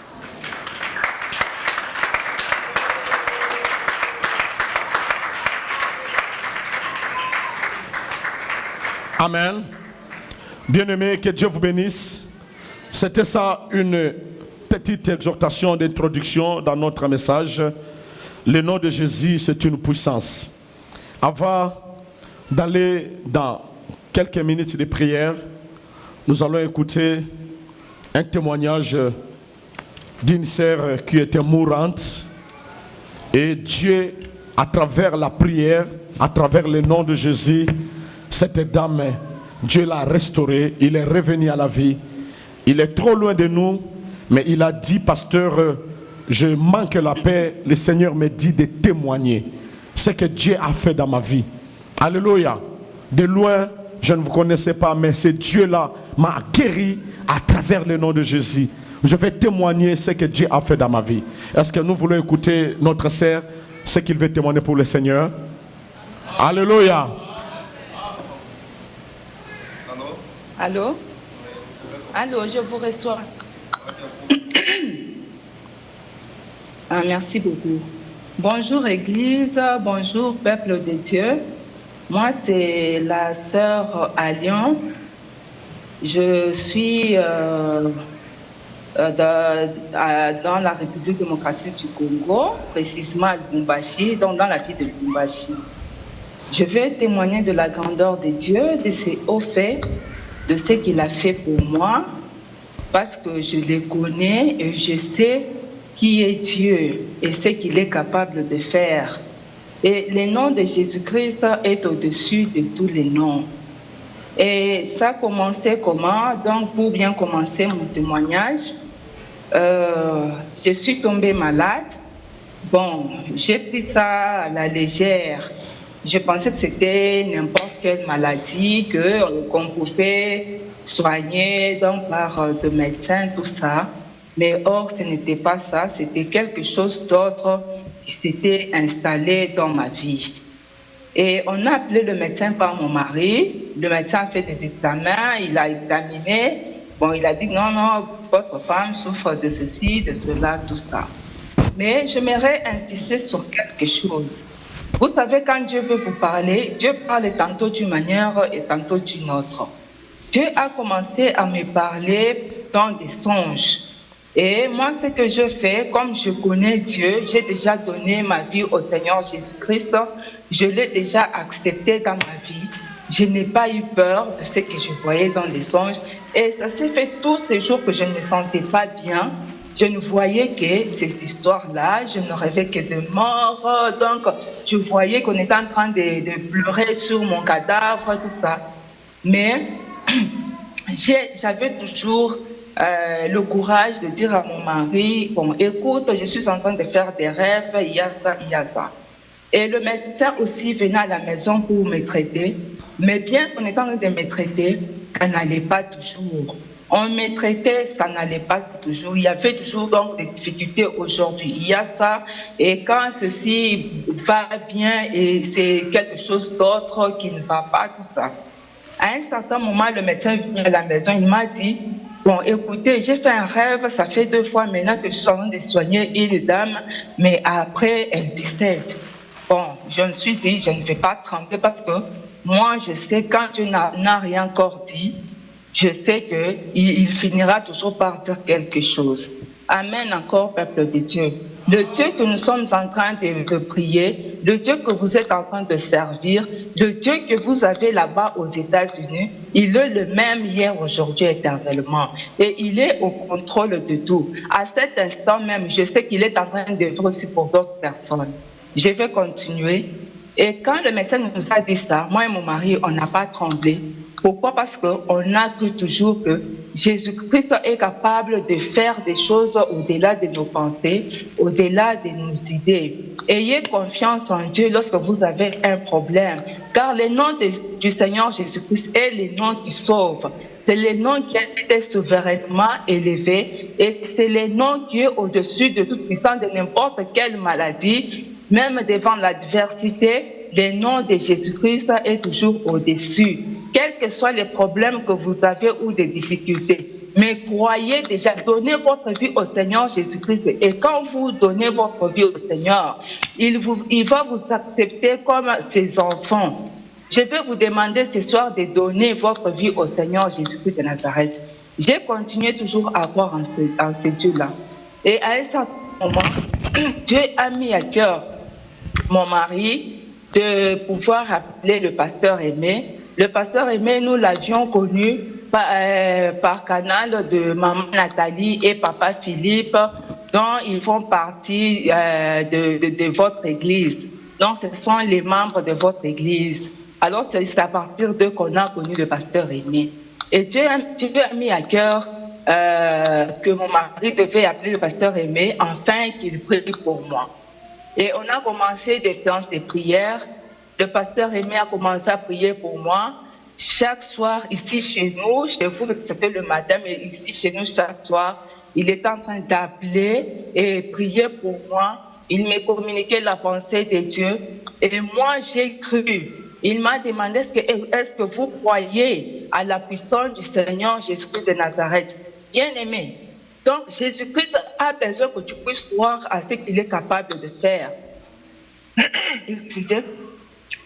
Amen. Bien-aimés, que Dieu vous bénisse. C'était ça une petite exhortation d'introduction dans notre message. Le nom de Jésus, c'est une puissance. Avant d'aller dans quelques minutes de prière, nous allons écouter un témoignage d'une sœur qui était mourante. Et Dieu, à travers la prière, à travers le nom de Jésus, cette dame, Dieu l'a restaurée, il est revenu à la vie. Il est trop loin de nous, mais il a dit, pasteur, je manque la paix. Le Seigneur me dit de témoigner ce que Dieu a fait dans ma vie. Alléluia. De loin, je ne vous connaissais pas, mais ce Dieu-là m'a guéri à travers le nom de Jésus. Je vais témoigner ce que Dieu a fait dans ma vie. Est-ce que nous voulons écouter notre sœur, ce qu'il veut témoigner pour le Seigneur? Alléluia. Allô? Allô, je vous reçois. Merci beaucoup. Bonjour Église, bonjour peuple de Dieu. Moi, c'est la sœur Allion. Je suis dans la République démocratique du Congo, précisément à Lubumbashi, donc dans la ville de Lubumbashi. Je vais témoigner de la grandeur de Dieu, de ses hauts faits, de ce qu'il a fait pour moi, parce que je le connais et je sais qui est Dieu et ce qu'il est capable de faire. Et le nom de Jésus-Christ est au-dessus de tous les noms. Et ça a commencé comment? Donc, pour bien commencer mon témoignage, je suis tombée malade. Bon, j'ai pris ça à la légère. Je pensais que c'était n'importe quelle maladie qu'on pouvait soigner donc par de médecins, tout ça. Mais or, ce n'était pas ça. C'était quelque chose d'autre qui s'était installé dans ma vie. Et on a appelé le médecin par mon mari. Le médecin a fait des examens, il a examiné. Bon, il a dit non, votre femme souffre de ceci, de cela, tout ça. Mais j'aimerais insister sur quelque chose. Vous savez, quand Dieu veut vous parler, Dieu parle tantôt d'une manière et tantôt d'une autre. Dieu a commencé à me parler dans des songes. Et moi, ce que je fais, comme je connais Dieu, j'ai déjà donné ma vie au Seigneur Jésus-Christ. Je l'ai déjà accepté dans ma vie. Je n'ai pas eu peur de ce que je voyais dans les songes. Et ça s'est fait tous ces jours que je ne me sentais pas bien. Je ne voyais que cette histoire-là, je ne rêvais que de mort. Donc, je voyais qu'on était en train de pleurer sur mon cadavre, tout ça. Mais j'avais toujours le courage de dire à mon mari, bon, écoute, je suis en train de faire des rêves, il y a ça, il y a ça. Et le médecin aussi venait à la maison pour me traiter. Mais bien qu'on était en train de me traiter, ça n'allait pas toujours. On me traitait, ça n'allait pas toujours. Il y avait toujours donc des difficultés aujourd'hui. Il y a ça, et quand ceci va bien, et c'est quelque chose d'autre qui ne va pas, tout ça. À un certain moment, le médecin est venu à la maison, il m'a dit, bon, écoutez, j'ai fait un rêve, ça fait 2 fois maintenant que je suis en train de soigner une dame, mais après, elle décède. Bon, je me suis dit, je ne vais pas trembler parce que moi, je sais, quand Dieu n'a rien encore dit, je sais qu'il finira toujours par dire quelque chose. Amen encore, peuple de Dieu. Le Dieu que nous sommes en train de prier, le Dieu que vous êtes en train de servir, le Dieu que vous avez là-bas aux États-Unis, il est le même hier, aujourd'hui, éternellement. Et il est au contrôle de tout. À cet instant même, je sais qu'il est en train d'œuvrer aussi pour d'autres personnes. Je vais continuer. Et quand le médecin nous a dit ça, moi et mon mari, on n'a pas tremblé. Pourquoi? Parce qu'on a cru toujours que Jésus-Christ est capable de faire des choses au-delà de nos pensées, au-delà de nos idées. Ayez confiance en Dieu lorsque vous avez un problème, car le nom du Seigneur Jésus-Christ est le nom qui sauve. C'est le nom qui a été souverainement élevé et c'est le nom qui est au-dessus de toute puissance, de n'importe quelle maladie, même devant l'adversité. Le nom de Jésus-Christ est toujours au-dessus. Quels que soient les problèmes que vous avez ou des difficultés, mais croyez déjà, donnez votre vie au Seigneur Jésus-Christ. Et quand vous donnez votre vie au Seigneur, il va vous accepter comme ses enfants. Je vais vous demander ce soir de donner votre vie au Seigneur Jésus-Christ de Nazareth. J'ai continué toujours à croire en ce Dieu-là. Et à un certain moment, Dieu a mis à cœur mon mari de pouvoir appeler le pasteur Aimé. Le pasteur Aimé, nous l'avions connu par canal de maman Nathalie et papa Philippe, dont ils font partie de votre église. Donc, ce sont les membres de votre église. Alors, c'est à partir d'eux qu'on a connu le pasteur Aimé. Et Dieu a mis à cœur que mon mari devait appeler le pasteur Aimé afin qu'il prie pour moi. Et on a commencé des séances de prière. Le pasteur Aimé a commencé à prier pour moi. Chaque soir, ici chez nous, chez vous, c'était le matin, mais ici chez nous, chaque soir, il était en train d'appeler et prier pour moi. Il m'a communiqué la pensée de Dieu. Et moi, j'ai cru. Il m'a demandé, est-ce que vous croyez à la puissance du Seigneur Jésus-Christ de Nazareth? Bien-aimé. Donc, Jésus-Christ a besoin que tu puisses croire à ce qu'il est capable de faire. Excusez.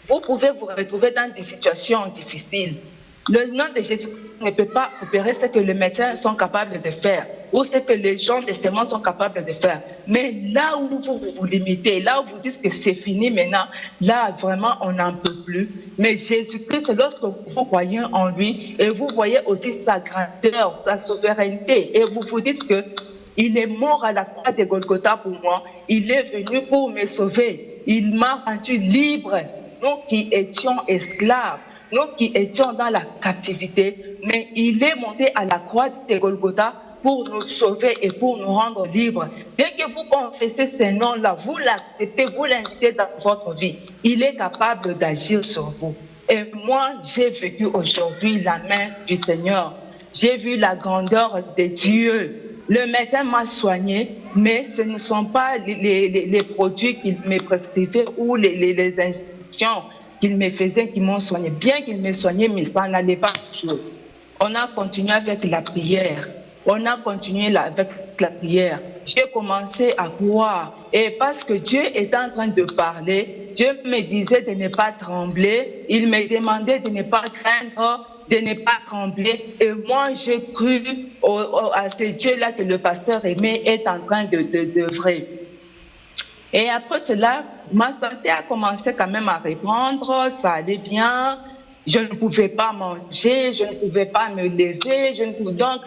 Vous pouvez vous retrouver dans des situations difficiles. Le nom de Jésus-Christ ne peut pas opérer ce que les médecins sont capables de faire ou ce que les gens de ce monde sont capables de faire. Mais là où vous vous limitez, là où vous dites que c'est fini maintenant, là vraiment on n'en peut plus. Mais Jésus-Christ, lorsque vous croyez en lui et vous voyez aussi sa grandeur, sa souveraineté, et vous vous dites que il est mort à la croix de Golgotha pour moi, il est venu pour me sauver, il m'a rendu libre. Nous qui étions esclaves, nous qui étions dans la captivité, mais il est monté à la croix de Golgotha pour nous sauver et pour nous rendre libres. Dès que vous confessez ces noms-là, vous l'acceptez, vous l'invitez dans votre vie, il est capable d'agir sur vous. Et moi, j'ai vécu aujourd'hui la main du Seigneur. J'ai vu la grandeur de Dieu. Le médecin m'a soigné, mais ce ne sont pas les produits qu'il me prescrivait ou les injections qu'il me faisait qui m'ont soigné. Bien qu'il me soignait, mais ça n'allait pas toujours. On a continué avec la prière. Avec la prière. J'ai commencé à croire. Et parce que Dieu était en train de parler, Dieu me disait de ne pas trembler. Il me demandait de ne pas craindre, de ne pas trembler. Et moi, j'ai cru à ce Dieu-là que le pasteur Aimé est en train d'œuvrer. Et après cela, ma santé a commencé quand même à reprendre, ça allait bien. Je ne pouvais pas manger, je ne pouvais pas me lever, donc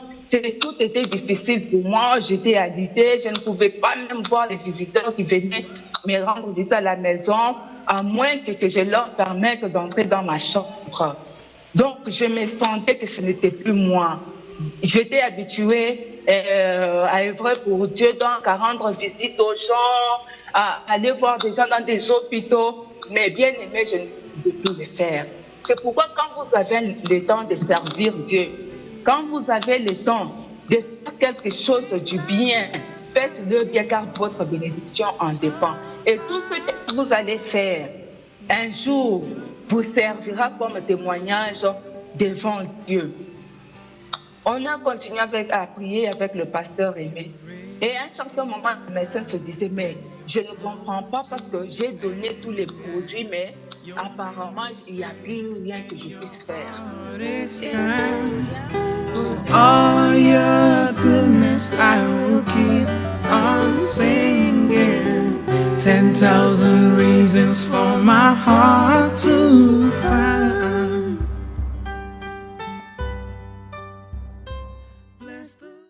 tout était difficile pour moi. J'étais alitée, je ne pouvais pas même voir les visiteurs qui venaient me rendre visite à la maison, à moins que je leur permette d'entrer dans ma chambre. Donc, je me sentais que ce n'était plus moi. J'étais habituée à œuvrer pour Dieu, donc à rendre visite aux gens, à aller voir des gens dans des hôpitaux. Mais bien aimé, je ne pouvais plus le faire. C'est pourquoi quand vous avez le temps de servir Dieu, quand vous avez le temps de faire quelque chose du bien, faites-le bien car votre bénédiction en dépend. Et tout ce que vous allez faire, un jour, vous servira comme témoignage devant Dieu. On a continué à prier avec le pasteur Aimé. Et à un certain moment, le médecin se disait, mais je ne comprends pas parce que j'ai donné tous les produits, mais apparemment, il n'y a plus rien que je puisse faire. All your goodness I will keep on singing. 10,000 reasons for my heart to find.